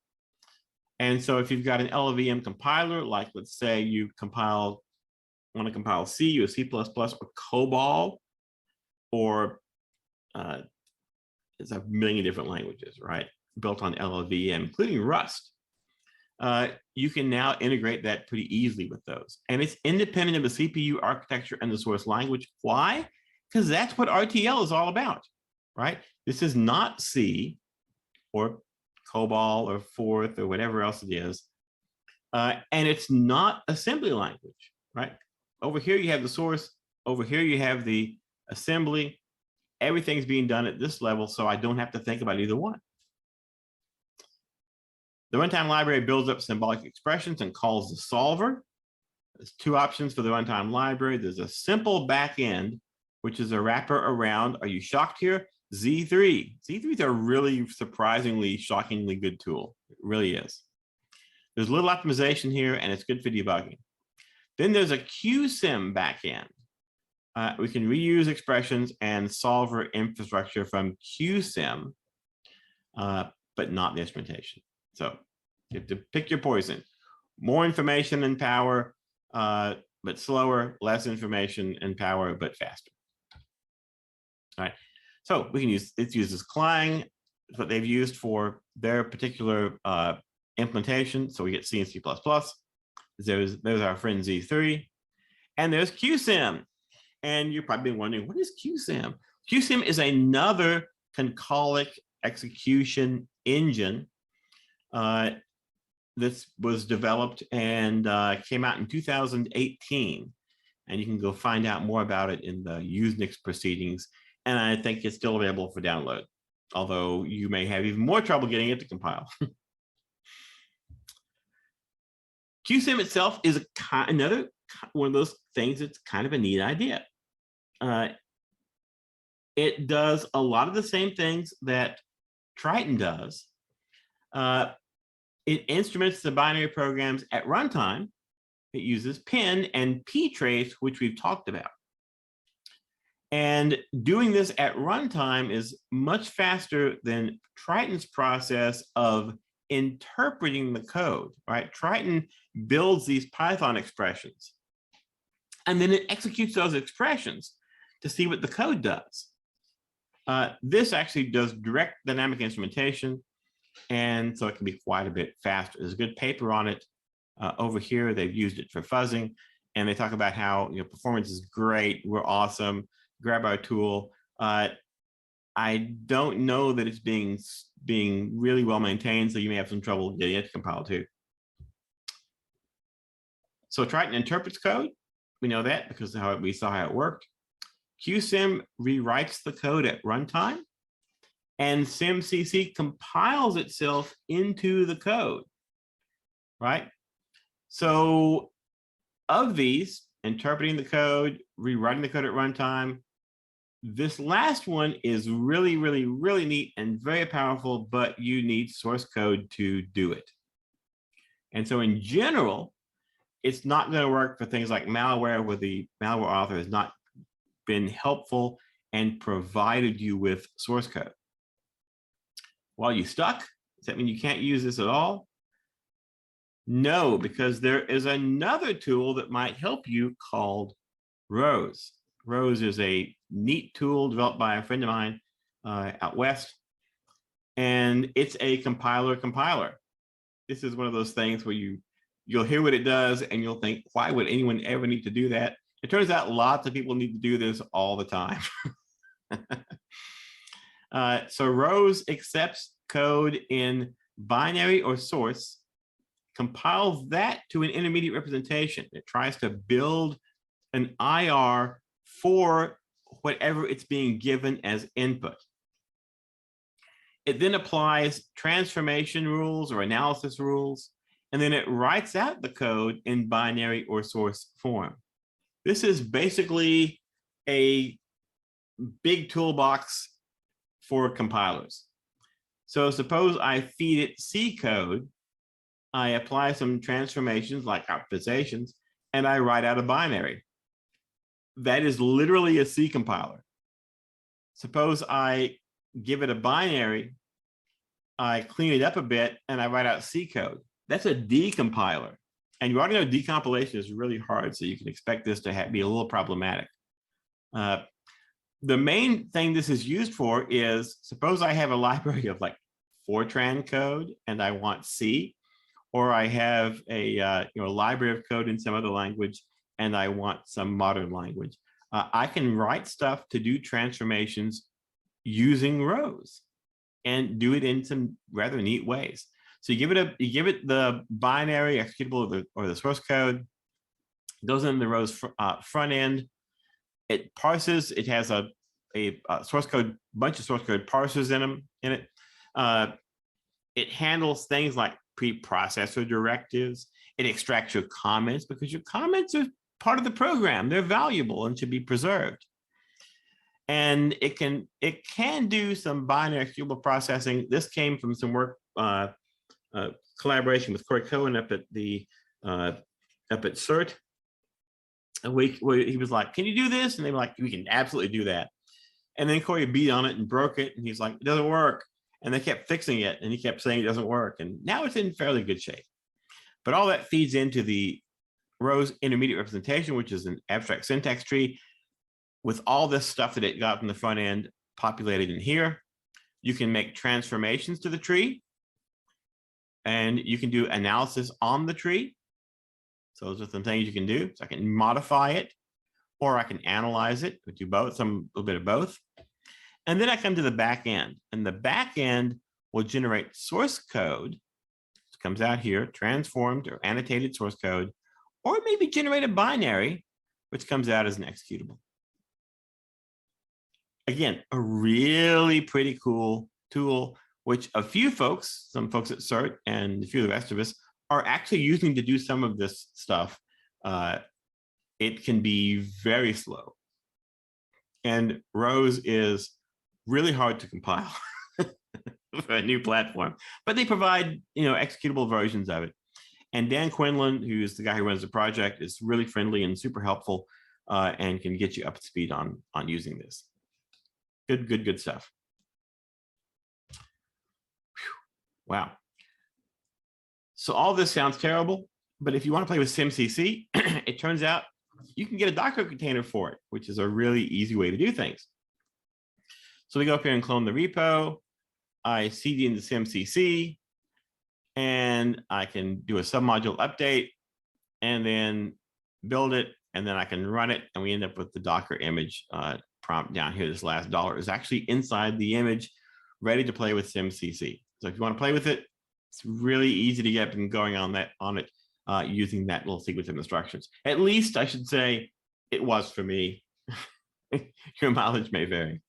And so if you've got an LLVM compiler, like let's say you want to compile C or C++ or COBOL, or it's a million different languages, right? Built on LLVM, including Rust. You can now integrate that pretty easily with those. And it's independent of the CPU architecture and the source language. Why? Because that's what RTL is all about, right? This is not C or COBOL or Forth or whatever else it is. And it's not assembly language, right? Over here you have the source. Over here you have the assembly. Everything's being done at this level, so I don't have to think about either one. The runtime library builds up symbolic expressions and calls the solver. There's two options for the runtime library. There's a simple backend, which is a wrapper around. Are you shocked here? Z3. Z3 is a really surprisingly, shockingly good tool. It really is. There's a little optimization here, and it's good for debugging. Then there's a QSym backend. We can reuse expressions and solver infrastructure from QSym, but not the instrumentation. So you have to pick your poison. More information and power, but slower, less information and power, but faster. All right. So we can use, it uses Clang, what they've used for their particular implementation. So we get C and C++. There's our friend Z3. And there's QSym. And you're probably wondering, what is QSym? QSym is another Concolic execution engine This was developed and came out in 2018. And you can go find out more about it in the Usenix proceedings. And I think it's still available for download, although you may have even more trouble getting it to compile. QSIM itself is another one of those things that's kind of a neat idea. It does a lot of the same things that Triton does. It instruments the binary programs at runtime. It uses pin and ptrace, which we've talked about. And doing this at runtime is much faster than Triton's process of interpreting the code, right? Triton builds these Python expressions, and then it executes those expressions to see what the code does. This actually does direct dynamic instrumentation, and so it can be quite a bit faster. There's a good paper on it over here. They've used it for fuzzing, and they talk about how performance is great. We're awesome. Grab our tool. I don't know that it's being really well maintained, so you may have some trouble getting it to compile too. So Triton interprets code. We know that because we saw how it worked. QSIM rewrites the code at runtime, and SymCC compiles itself into the code, right? So of these, interpreting the code, rewriting the code at runtime, this last one is really, really, really neat and very powerful, but you need source code to do it. And so in general, it's not going to work for things like malware, where the malware author has not been helpful and provided you with source code. While you stuck, does that mean you can't use this at all? No, because there is another tool that might help you called Rose. Rose is a neat tool developed by a friend of mine out west, and it's a compiler. This is one of those things where you'll hear what it does and you'll think, why would anyone ever need to do that? It turns out lots of people need to do this all the time. So Rose accepts code in binary or source, compiles that to an intermediate representation. It tries to build an IR for whatever it's being given as input. It then applies transformation rules or analysis rules, and then it writes out the code in binary or source form. This is basically a big toolbox for compilers. So suppose I feed it C code, I apply some transformations like optimizations, and I write out a binary. That is literally a C compiler. Suppose I give it a binary, I clean it up a bit, and I write out C code. That's a decompiler. And you already know decompilation is really hard, so you can expect this to be a little problematic. The main thing this is used for is, suppose I have a library of like Fortran code and I want C, or I have a library of code in some other language and I want some modern language. I can write stuff to do transformations using Rose and do it in some rather neat ways. So you give it the binary executable or the source code, goes in the Rose front end. It parses. It has a source code, bunch of source code parsers in it. It handles things like preprocessor directives. It extracts your comments because your comments are part of the program. They're valuable and should be preserved. And it can do some binary executable processing. This came from some work, collaboration with Corey Cohen up at CERT. Where he was like, "Can you do this?" And they were like, "We can absolutely do that." And then Corey beat on it and broke it, and he's like, "It doesn't work." And they kept fixing it, and he kept saying it doesn't work. And now it's in fairly good shape. But all that feeds into the Rose intermediate representation, which is an abstract syntax tree with all this stuff that it got from the front end populated in here. You can make transformations to the tree, and you can do analysis on the tree. So those are some things you can do. So I can modify it, or I can analyze it, do both, a little bit of both. And then I come to the back end, and the back end will generate source code comes out here, transformed or annotated source code, or maybe generate a binary, which comes out as an executable. Again, a really pretty cool tool, which a few folks, some folks at CERT and a few of the rest of us are actually using to do some of this stuff. It can be very slow. And Rose is really hard to compile for a new platform, but they provide, executable versions of it. And Dan Quinlan, who's the guy who runs the project, is really friendly and super helpful, and can get you up to speed on using this. Good stuff. Whew. Wow. So all this sounds terrible, but if you want to play with SymCC, it turns out you can get a Docker container for it, which is a really easy way to do things. So we go up here and clone the repo. I cd into SymCC, and I can do a submodule update and then build it, and then I can run it, and we end up with the Docker image prompt down here. This last dollar is actually inside the image, ready to play with SymCC. So if you want to play with it, it's really easy to get up and going on it using that little sequence of instructions. At least I should say it was for me. Your mileage may vary.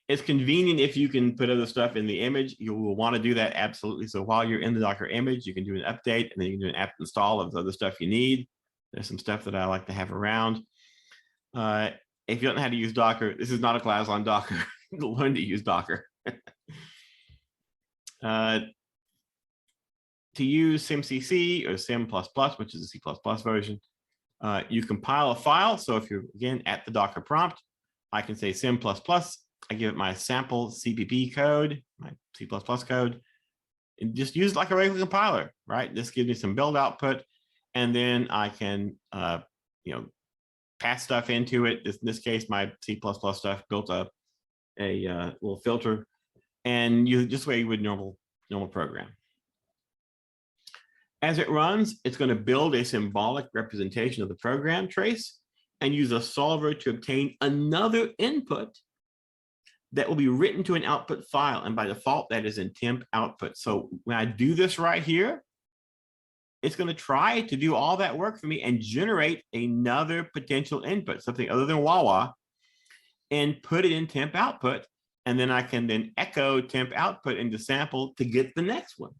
It's convenient if you can put other stuff in the image. You will want to do that, absolutely. So while you're in the Docker image, you can do an update, and then you can do an apt install of the other stuff you need. There's some stuff that I like to have around. If you don't know how to use Docker, this is not a class on Docker. Learn to use Docker. To use SymCC or Sym++, which is a C++ version, you compile a file. So if you're, again, at the Docker prompt, I can say Sym++. I give it my sample CPP code, my C++ code, and just use it like a regular compiler, right? This gives me some build output, and then I can, pass stuff into it. In this case, my C++ stuff built up a little filter, and you just the way you would normal program. As it runs, it's going to build a symbolic representation of the program trace and use a solver to obtain another input that will be written to an output file. And by default, that is in temp output. So when I do this right here, it's going to try to do all that work for me and generate another potential input, something other than Wawa, and put it in temp output. And then I can then echo temp output into sample to get the next one.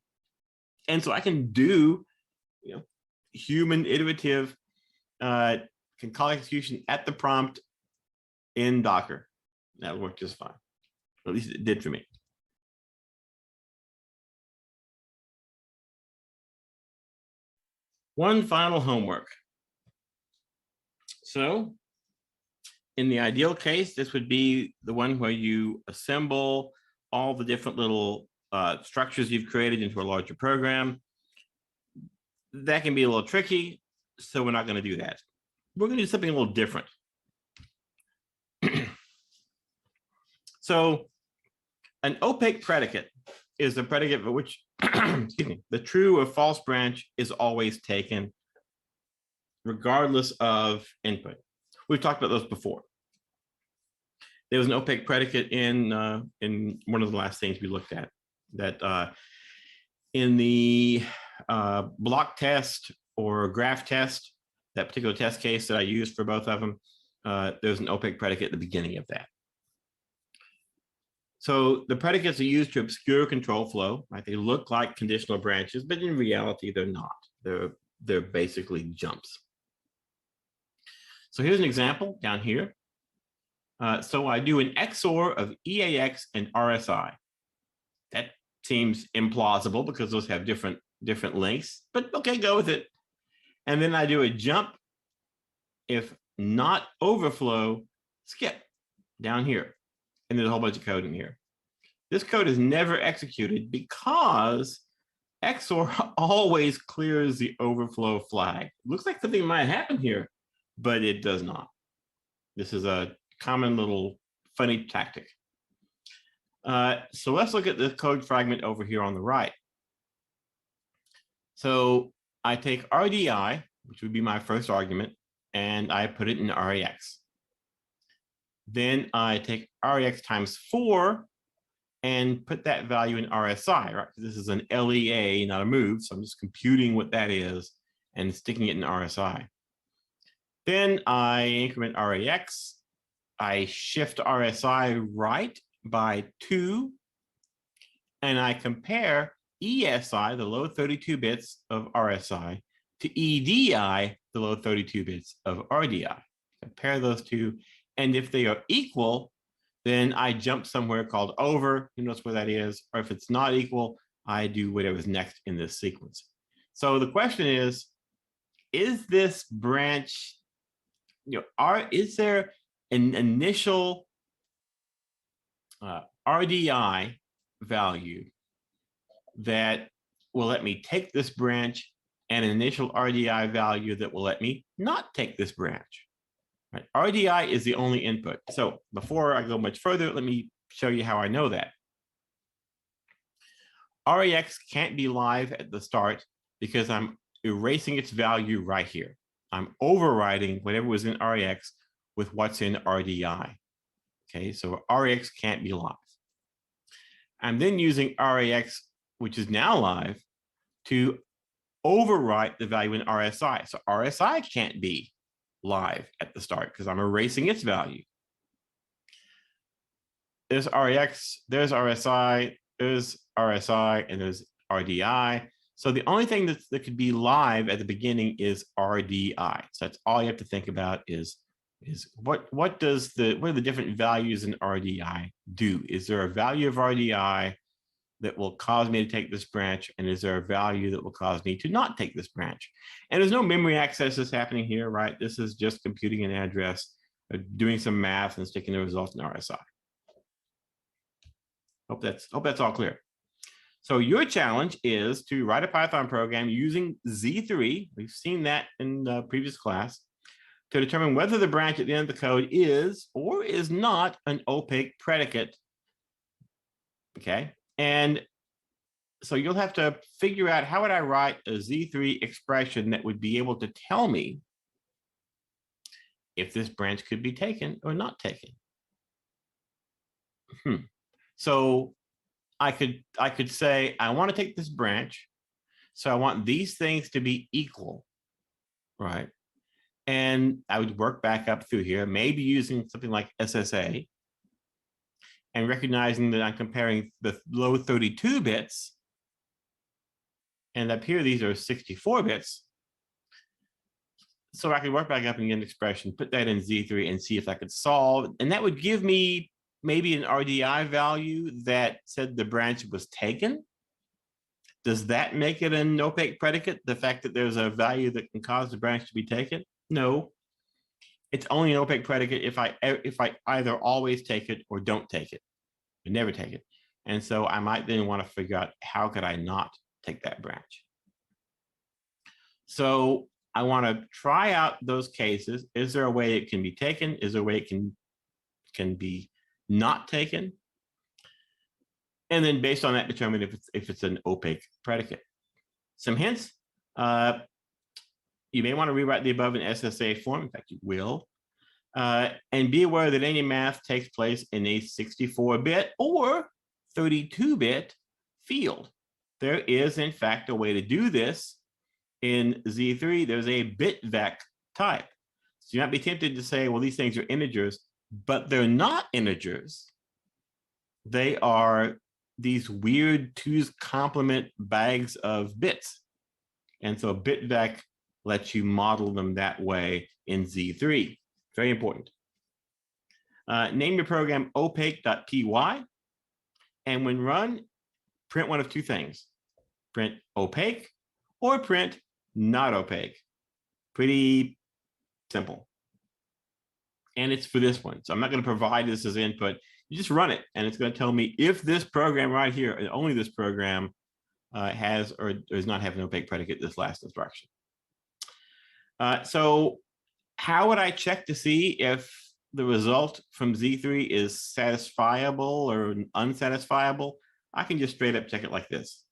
And so I can do, human iterative concolic execution at the prompt in Docker. That'll work just fine. At least it did for me. One final homework. So in the ideal case, this would be the one where you assemble all the different little structures you've created into a larger program. That can be a little tricky, so we're not going to do that. We're going to do something a little different. So an opaque predicate is a predicate for which excuse me, the true or false branch is always taken regardless of input. We've talked about those before. There was an opaque predicate in one of the last things we looked at, that in the block test or graph test, that particular test case that I used for both of them, there's an opaque predicate at the beginning of that. So the predicates are used to obscure control flow, right? They look like conditional branches, but in reality, they're not. They're basically jumps. So here's an example down here. So I do an XOR of EAX and RSI. That seems implausible because those have different lengths, but okay, go with it. And then I do a jump, if not overflow, skip down here. And there's a whole bunch of code in here. This code is never executed because XOR always clears the overflow flag. Looks like something might happen here, but it does not. This is a common little funny tactic. So let's look at the code fragment over here on the right. So I take RDI, which would be my first argument, and I put it in REX. Then I take REX times 4 and put that value in RSI, right? This is an LEA, not a move. So I'm just computing what that is and sticking it in RSI. Then I increment RAX. I shift RSI right by 2. And I compare ESI, the low 32 bits of RSI, to EDI, the low 32 bits of RDI. Compare those two. And if they are equal, then I jump somewhere called over. Who knows where that is? Or if it's not equal, I do whatever's next in this sequence. So the question is this branch, is there an initial RDI value that will let me take this branch and an initial RDI value that will let me not take this branch? Right? RDI is the only input. So before I go much further, let me show you how I know that. RAX can't be live at the start because I'm erasing its value right here. I'm overriding whatever was in RAX with what's in RDI. Okay, so RAX can't be live. I'm then using RAX, which is now live, to overwrite the value in RSI. So RSI can't be live at the start because I'm erasing its value. There's RAX, there's RSI, there's RSI, and there's RDI. So the only thing that could be live at the beginning is RDI. So that's all you have to think about is what are the different values in RDI do? Is there a value of RDI that will cause me to take this branch? And is there a value that will cause me to not take this branch? And there's no memory access that's happening here, right? This is just computing an address, doing some math and sticking the results in RSI. Hope that's all clear. So your challenge is to write a Python program using Z3. We've seen that in the previous class, to determine whether the branch at the end of the code is or is not an opaque predicate. Okay. And so you'll have to figure out, how would I write a Z3 expression that would be able to tell me if this branch could be taken or not taken? So I could say, I want to take this branch, so I want these things to be equal, right? And I would work back up through here, maybe using something like SSA, and recognizing that I'm comparing the low 32 bits, and up here these are 64 bits. So I could work back up and get an expression, put that in Z3 and see if I could solve, and that would give me maybe an RDI value that said the branch was taken. Does that make it an opaque predicate, the fact that there's a value that can cause the branch to be taken? No. It's only an opaque predicate if I either always take it or don't take it, or never take it. And so I might then want to figure out, how could I not take that branch? So I want to try out those cases. Is there a way it can be taken? Is there a way it can be not taken? And then based on that, determine if it's an opaque predicate. Some hints. You may want to rewrite the above in SSA form. In fact, you will. And be aware that any math takes place in a 64-bit or 32-bit field. There is, in fact, a way to do this in Z3. There's a bitvec type. So you might be tempted to say, well, these things are integers, but they're not integers. They are these weird 2's complement bags of bits. And so bitvec lets you model them that way in Z3. Very important. Name your program opaque.py. And when run, print one of two things. Print opaque or print not opaque. Pretty simple. And it's for this one. So I'm not going to provide this as input. You just run it, and it's going to tell me if this program right here, and only this program, has or does not have an opaque predicate, this last instruction. So how would I check to see if the result from Z3 is satisfiable or unsatisfiable? I can just straight up check it like this.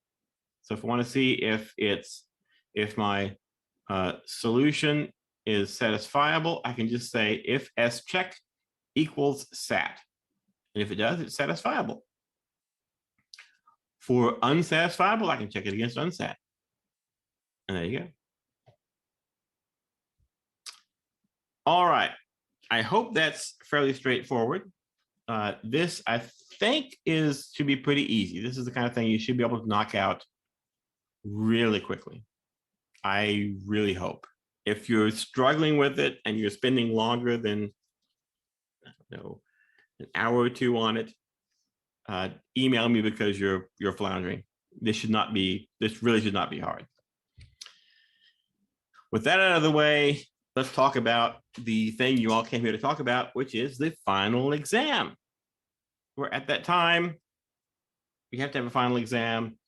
So if I want to see if my solution is satisfiable, I can just say if s check equals sat. And if it does, it's satisfiable. For unsatisfiable, I can check it against unsat. And there you go. All right. I hope that's fairly straightforward. This, I think, should be pretty easy. This is the kind of thing you should be able to knock out really quickly. I really hope. If you're struggling with it and you're spending longer than, I don't know, an hour or two on it, email me because you're floundering. This really should not be hard. With that out of the way, let's talk about the thing you all came here to talk about, which is the final exam. Where at that time, we have to have a final exam.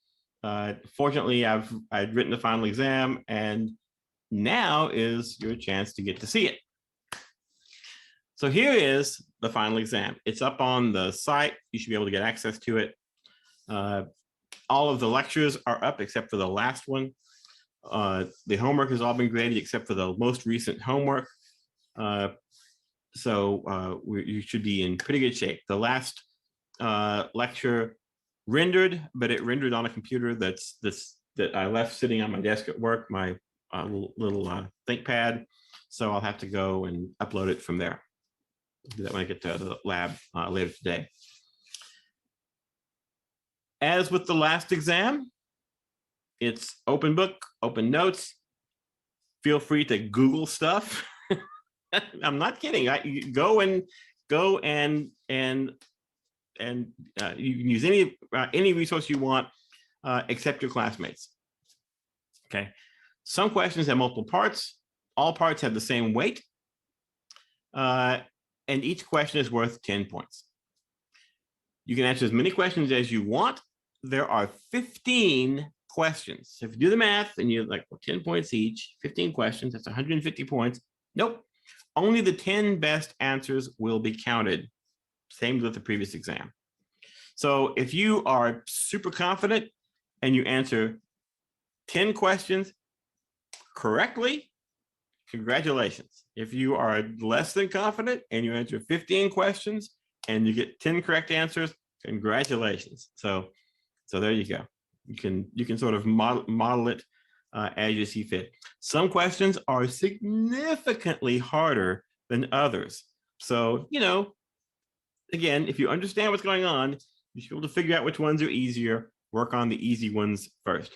Fortunately, I'd written the final exam, and now is your chance to get to see it. So here is the final exam. It's up on the site. You should be able to get access to it. All of the lectures are up except for the last one. The homework has all been graded except for the most recent homework. So you should be in pretty good shape. The last lecture rendered, but it rendered on a computer that I left sitting on my desk at work, my little ThinkPad. So I'll have to go and upload it from there. I'll do that when I get to the lab later today. As with the last exam, it's open book, open notes. Feel free to Google stuff. I'm not kidding. You go and you can use any resource you want, except your classmates. Okay. Some questions have multiple parts. All parts have the same weight, and each question is worth 10 points. You can answer as many questions as you want. There are 15 questions. So if you do the math and you're like, well, 10 points each, 15 questions, that's 150 points. Nope. Only the 10 best answers will be counted. Same with the previous exam. So if you are super confident and you answer 10 questions correctly, congratulations. If you are less than confident and you answer 15 questions and you get 10 correct answers, congratulations. So there you go. You can sort of model it as you see fit. Some questions are significantly harder than others. So, again, if you understand what's going on, you should be able to figure out which ones are easier, work on the easy ones first,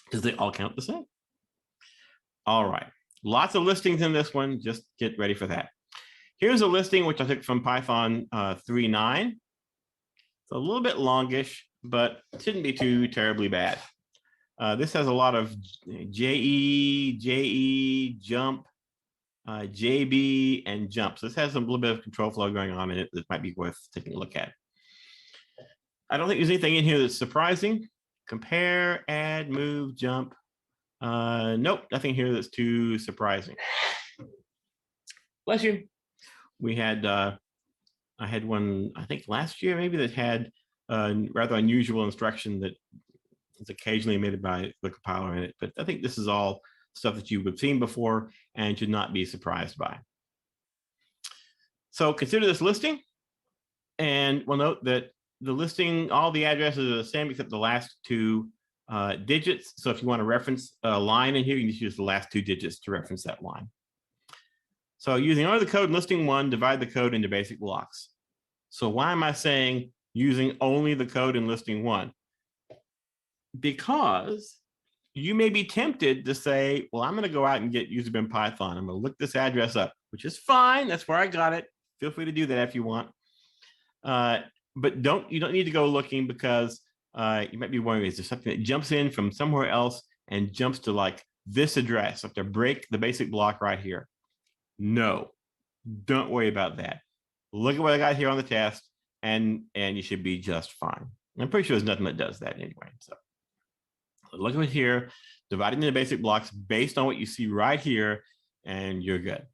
because they all count the same. All right, lots of listings in this one, just get ready for that. Here's a listing which I took from Python 3.9. It's a little bit longish, but it shouldn't be too terribly bad. This has a lot of JE, jump, JB, and jump. So this has a little bit of control flow going on in it that might be worth taking a look at. I don't think there's anything in here that's surprising. Compare, add, move, jump. Nope, nothing here that's too surprising. Bless you. We had, I had one, I think last year maybe, that had rather unusual instruction that is occasionally emitted by the compiler in it. But I think this is all stuff that you would have seen before and should not be surprised by. So consider this listing, and we'll note that the listing, all the addresses are the same except the last two digits. So if you want to reference a line in here, you just use the last two digits to reference that line. So using only the code in listing one, divide the code into basic blocks. So why am I saying using only the code in listing one? Because you may be tempted to say, well, I'm going to go out and get userbin Python. I'm going to look this address up, which is fine. That's where I got it. Feel free to do that if you want. But you don't need to go looking, because you might be wondering, is there something that jumps in from somewhere else and jumps to like this address? I have to break the basic block right here. No, don't worry about that. Look at what I got here on the test, and you should be just fine. I'm pretty sure there's nothing that does that anyway. So look at it here, divide it into basic blocks based on what you see right here, and you're good.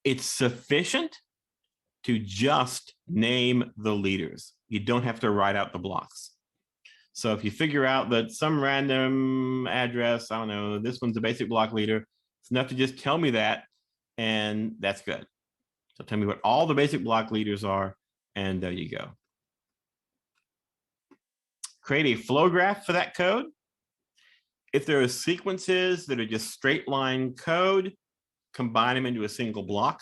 It's sufficient to just name the leaders. You don't have to write out the blocks. So if you figure out that some random address, I don't know, this one's a basic block leader, it's enough to just tell me that, and that's good. So tell me what all the basic block leaders are, and there you go. create a flow graph for that code. If there are sequences that are just straight line code, combine them into a single block,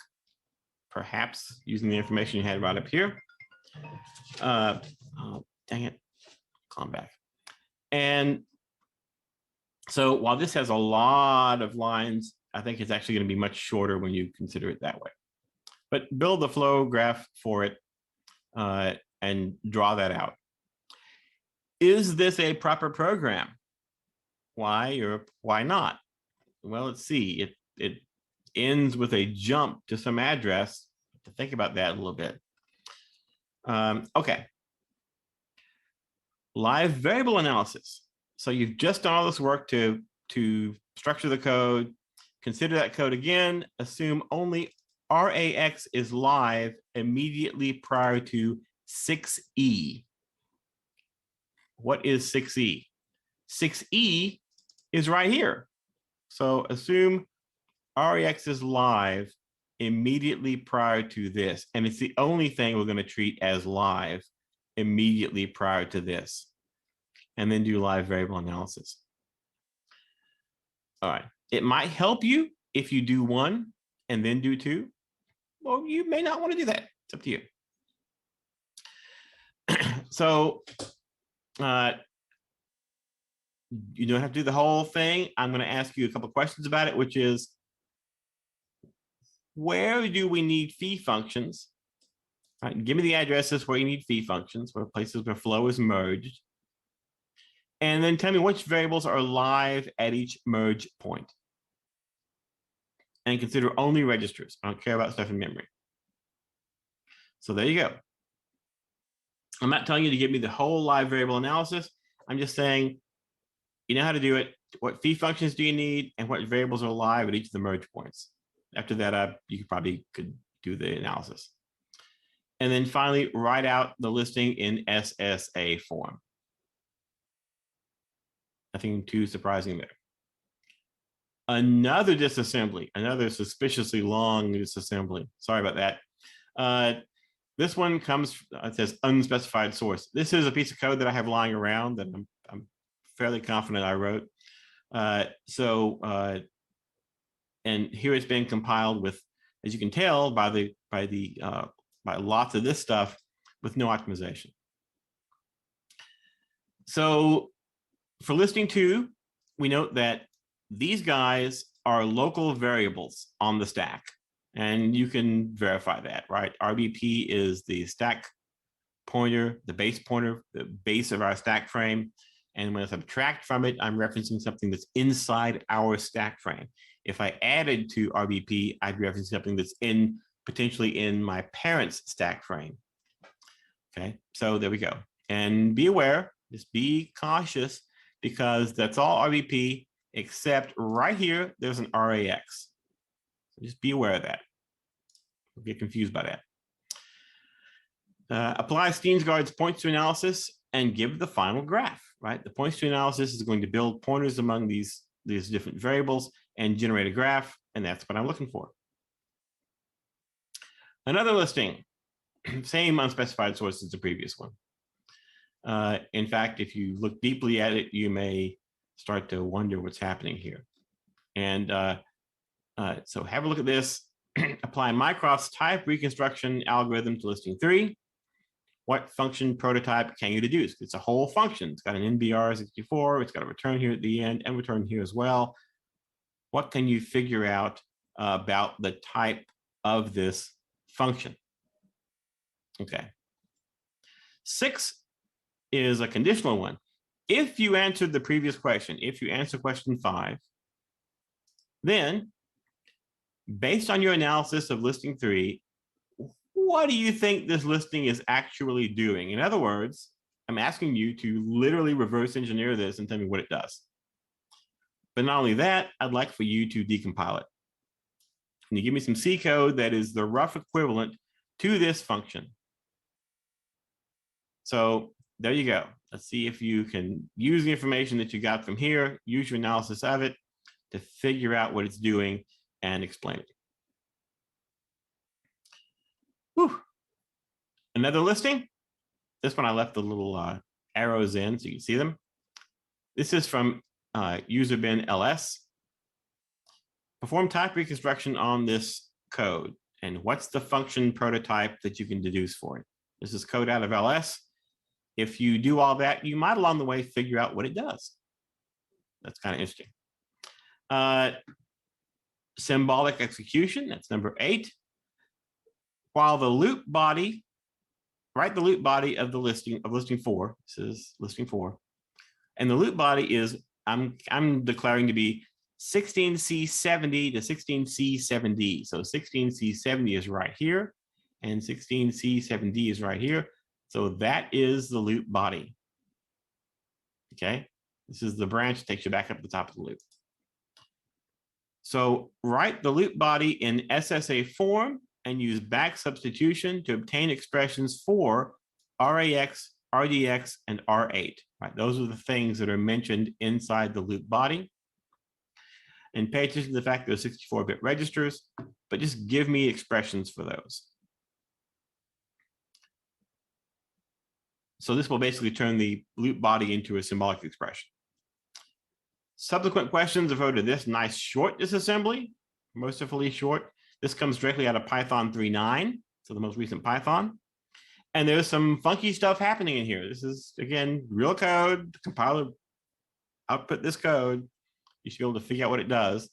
perhaps using the information you had right up here. Oh, dang it, come back. And so while this has a lot of lines, I think it's actually going to be much shorter when you consider it that way. But build the flow graph for it and draw that out. Is this a proper program? Why or why not? Well, let's see. It ends with a jump to some address. To think about that a little bit. Okay. Live variable analysis. So you've just done all this work to structure the code. Consider that code again. Assume only RAX is live immediately prior to 6E. What is 6E? 6E is right here. So assume RAX is live immediately prior to this. And it's the only thing we're going to treat as live immediately prior to this. And then do live variable analysis. All right. It might help you if you do one and then do two. Well, you may not want to do that. It's up to you. So you don't have to do the whole thing. I'm going to ask you a couple of questions about it, which is, where do we need phi functions? All right, give me the addresses where you need phi functions, where places where flow is merged. And then tell me which variables are live at each merge point. And consider only registers. I don't care about stuff in memory. So there you go. I'm not telling you to give me the whole live variable analysis. I'm just saying, you know how to do it. What phi functions do you need and what variables are live at each of the merge points? After that, you probably could do the analysis. And then finally, write out the listing in SSA form. Nothing too surprising there. Another disassembly, another suspiciously long disassembly. Sorry about that. This one comes, it says unspecified source. This is a piece of code that I have lying around that I'm fairly confident I wrote. And here it's been compiled with, as you can tell by lots of this stuff with no optimization. So for listing 2, we note that these guys are local variables on the stack, and you can verify that, right? RBP is the stack pointer, the base pointer, the base of our stack frame. And when I subtract from it, I'm referencing something that's inside our stack frame. If I added to RBP, I'd reference something that's potentially in my parent's stack frame. Okay, so there we go. And be aware, just be cautious, because that's all RBP, except right here, there's an RAX. So just be aware of that. Don't get confused by that. Apply Steensgaard's points to analysis and give the final graph, right? The points to analysis is going to build pointers among these different variables and generate a graph, and that's what I'm looking for. Another listing, same unspecified source as the previous one. In fact, if you look deeply at it, you may start to wonder what's happening here. And so have a look at this. Apply Mycroft's type reconstruction algorithm to listing 3. What function prototype can you deduce? It's a whole function. It's got an NBR64. It's got a return here at the end and return here as well. What can you figure out about the type of this function? Okay. 6 is a conditional one. If you answered the previous question, if you answer question 5, then based on your analysis of listing 3, what do you think this listing is actually doing? In other words, I'm asking you to literally reverse engineer this and tell me what it does. But not only that, I'd like for you to decompile it. Can you give me some C code that is the rough equivalent to this function? So there you go. Let's see if you can use the information that you got from here, use your analysis of it to figure out what it's doing and explain it. Whew. Another listing. This one I left a little arrows in so you can see them. This is from user bin ls. Perform type reconstruction on this code. And what's the function prototype that you can deduce for it? This is code out of ls. If you do all that, you might along the way figure out what it does. That's kind of interesting. Symbolic execution, that's number 8. While the loop body, write the loop body of the listing of listing 4. This is listing 4. And the loop body is, I'm declaring to be 16C70 to 16C7D. So 16C70 is right here, and 16C7D is right here. So that is the loop body. Okay, this is the branch that takes you back up to the top of the loop. So write the loop body in SSA form and use back substitution to obtain expressions for RAX, RDX, and R8. Right, those are the things that are mentioned inside the loop body. And pay attention to the fact there's 64-bit registers, but just give me expressions for those. So this will basically turn the loop body into a symbolic expression. Subsequent questions refer to this nice short disassembly, mercifully short. This comes directly out of Python 3.9, so the most recent Python. And there's some funky stuff happening in here. This is, again, real code. The compiler output this code. You should be able to figure out what it does.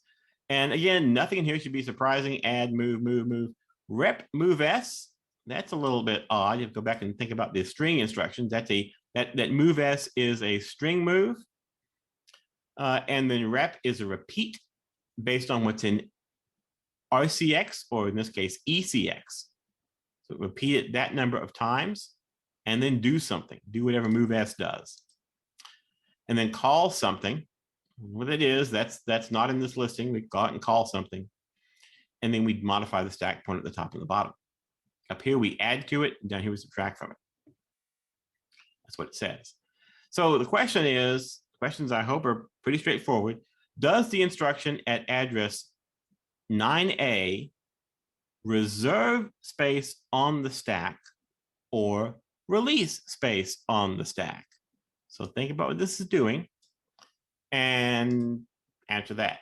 And again, nothing in here should be surprising. Add, move, move, move. Rep move s. That's a little bit odd. You have to go back and think about the string instructions. That's that move s is a string move. And then rep is a repeat based on what's in RCX, or in this case, ECX. So repeat it that number of times and then do something. Do whatever move s does. And then call something. What it is, that's not in this listing. We go out and call something. And then we modify the stack pointer at the top and the bottom. Up here, we add to it. And down here, we subtract from it. That's what it says. So the question is, questions I hope are pretty straightforward. Does the instruction at address 9A reserve space on the stack or release space on the stack? So think about what this is doing and answer that.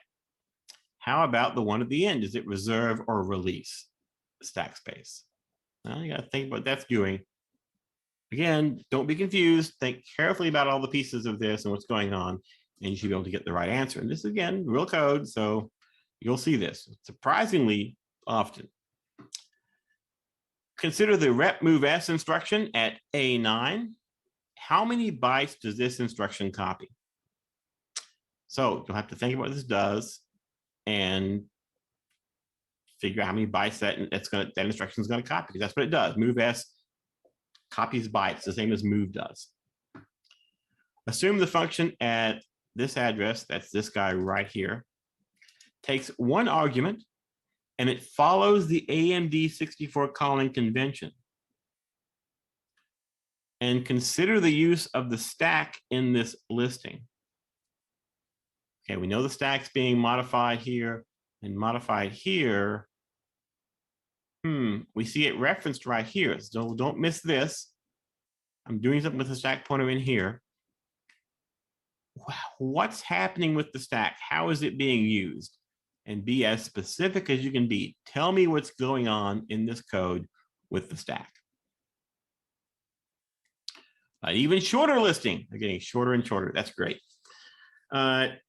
How about the one at the end? Does it reserve or release the stack space? Well, you got to think about what that's doing. Again, don't be confused. Think carefully about all the pieces of this and what's going on, and you should be able to get the right answer. And this, again, real code, so you'll see this surprisingly often. Consider the rep move s instruction at A9. How many bytes does this instruction copy? So you'll have to think about what this does and figure out how many bytes that instruction is going to copy, because that's what it does. Move s copies bytes, the same as move does. Assume the function at this address, that's this guy right here, takes one argument and it follows the AMD64 calling convention. And consider the use of the stack in this listing. Okay, we know the stack's being modified here and modified here. We see it referenced right here. So don't miss this. I'm doing something with the stack pointer in here. What's happening with the stack? How is it being used? And be as specific as you can be. Tell me what's going on in this code with the stack. An even shorter listing. They're getting shorter and shorter. That's great.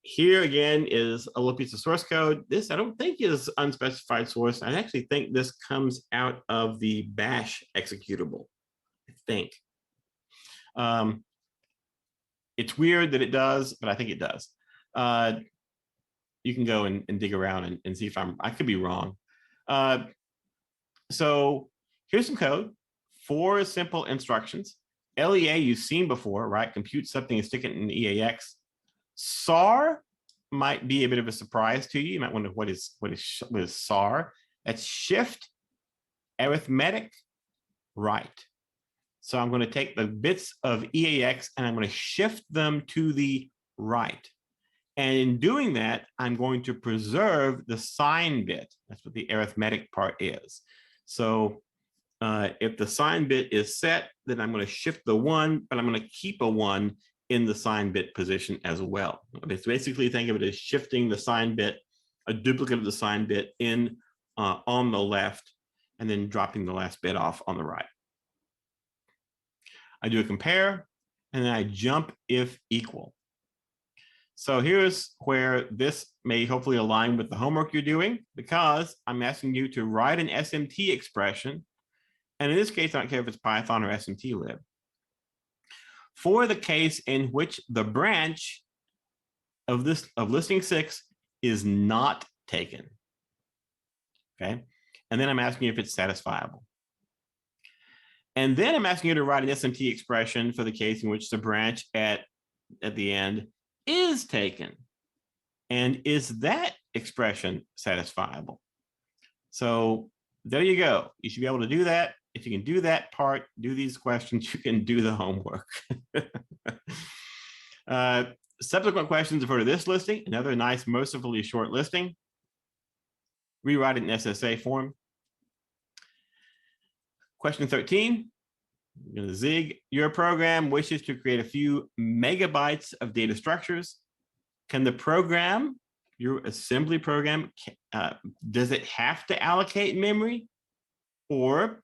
Here again is a little piece of source code. This I don't think is unspecified source. I actually think this comes out of the bash executable, I think. It's weird that it does, but I think it does. You can go and dig around and see if I could be wrong. So here's some code. 4 simple instructions. LEA you've seen before, right? Compute something and stick it in EAX. SAR might be a bit of a surprise to you. You might wonder what is SAR. That's shift arithmetic right. So I'm going to take the bits of EAX and I'm going to shift them to the right. And in doing that, I'm going to preserve the sign bit. That's what the arithmetic part is. So If the sign bit is set, then I'm going to shift the 1, but I'm going to keep a 1 in the sign bit position as well. It's basically, think of it as shifting the sign bit, a duplicate of the sign bit in on the left, and then dropping the last bit off on the right. I do a compare, and then I jump if equal. So here's where this may hopefully align with the homework you're doing, because I'm asking you to write an SMT expression. And in this case, I don't care if it's Python or SMTlib, for the case in which the branch of listing 6 is not taken. Okay. And then I'm asking you if it's satisfiable. And then I'm asking you to write an SMT expression for the case in which the branch at the end is taken. And is that expression satisfiable? So there you go. You should be able to do that. If you can do that part, do these questions, you can do the homework. Subsequent questions refer to this listing, another nice, mercifully short listing. Rewrite it in SSA form. Question 13, Zig, your program wishes to create a few megabytes of data structures. Can the program, your assembly program, does it have to allocate memory? Or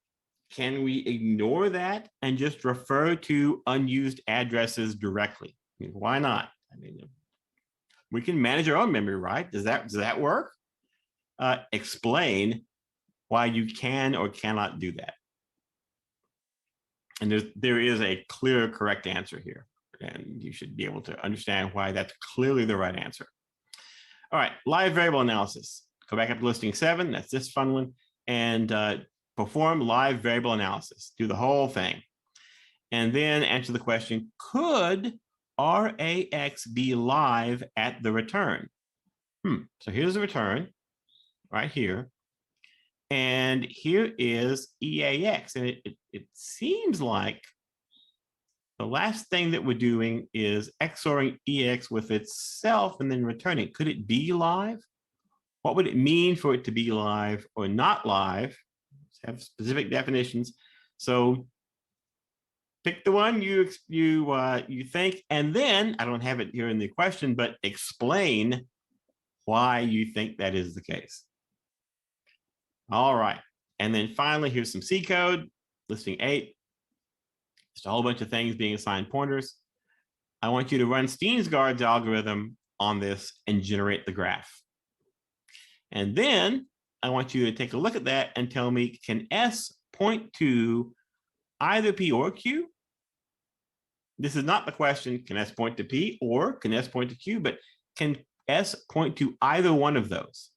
can we ignore that and just refer to unused addresses directly? I mean, why not? I mean, we can manage our own memory, right? Does that work? Explain why you can or cannot do that. And there is a clear, correct answer here. And you should be able to understand why that's clearly the right answer. All right, live variable analysis. Go back up to listing 7. That's this fun one. And perform live variable analysis. Do the whole thing. And then answer the question, could RAX be live at the return? So here's the return right here. And here is EAX. And it seems like the last thing that we're doing is XORing EX with itself and then returning. Could it be live? What would it mean for it to be live or not live? Let's have specific definitions. So pick the one you think, and then I don't have it here in the question, but explain why you think that is the case. All right, and then finally, here's some C code, listing 8. Just a whole bunch of things being assigned pointers. I want you to run Steensgaard's algorithm on this and generate the graph. And then I want you to take a look at that and tell me, can S point to either P or Q? This is not the question, can S point to P or can S point to Q, but can S point to either one of those?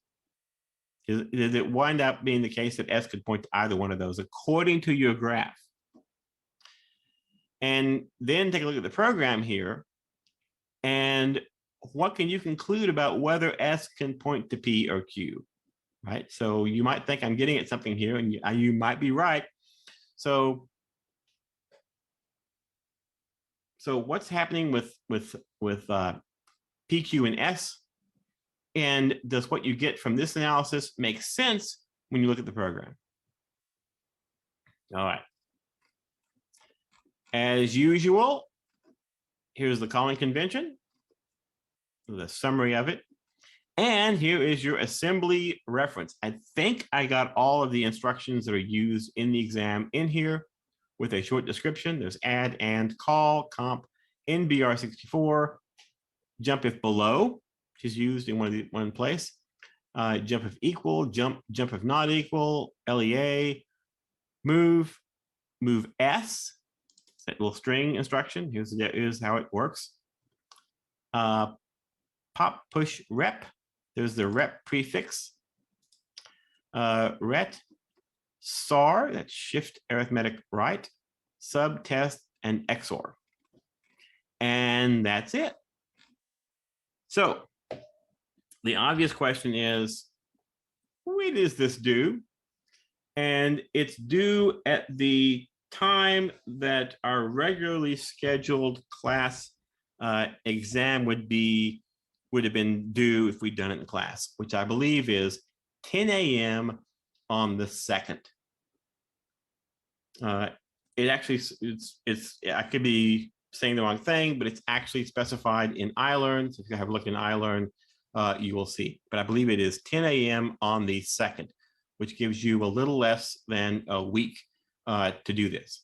Does it wind up being the case that S could point to either one of those according to your graph? And then take a look at the program here. And what can you conclude about whether S can point to P or Q, right? So you might think I'm getting at something here, and you might be right. So what's happening with P, Q, and S? And does what you get from this analysis make sense when you look at the program? All right. As usual, here's the calling convention, the summary of it. And here is your assembly reference. I think I got all of the instructions that are used in the exam in here with a short description. There's add and call, comp, NBR64, jump if below, which is used in one place, jump if equal, jump if not equal, LEA, move S, that little string instruction. Here's how it works. Pop, push, rep. There's the rep prefix. Ret, SAR, that's shift arithmetic right, sub, test, and XOR. And that's it. So the obvious question is, when is this due? And it's due at the time that our regularly scheduled class exam would have been due if we'd done it in class, which I believe is 10 a.m. on the 2nd. It actually, it's, I could be saying the wrong thing, but it's actually specified in iLearn. So if you have a look in iLearn, you will see. But I believe it is 10 a.m. on the 2nd, which gives you a little less than a week to do this.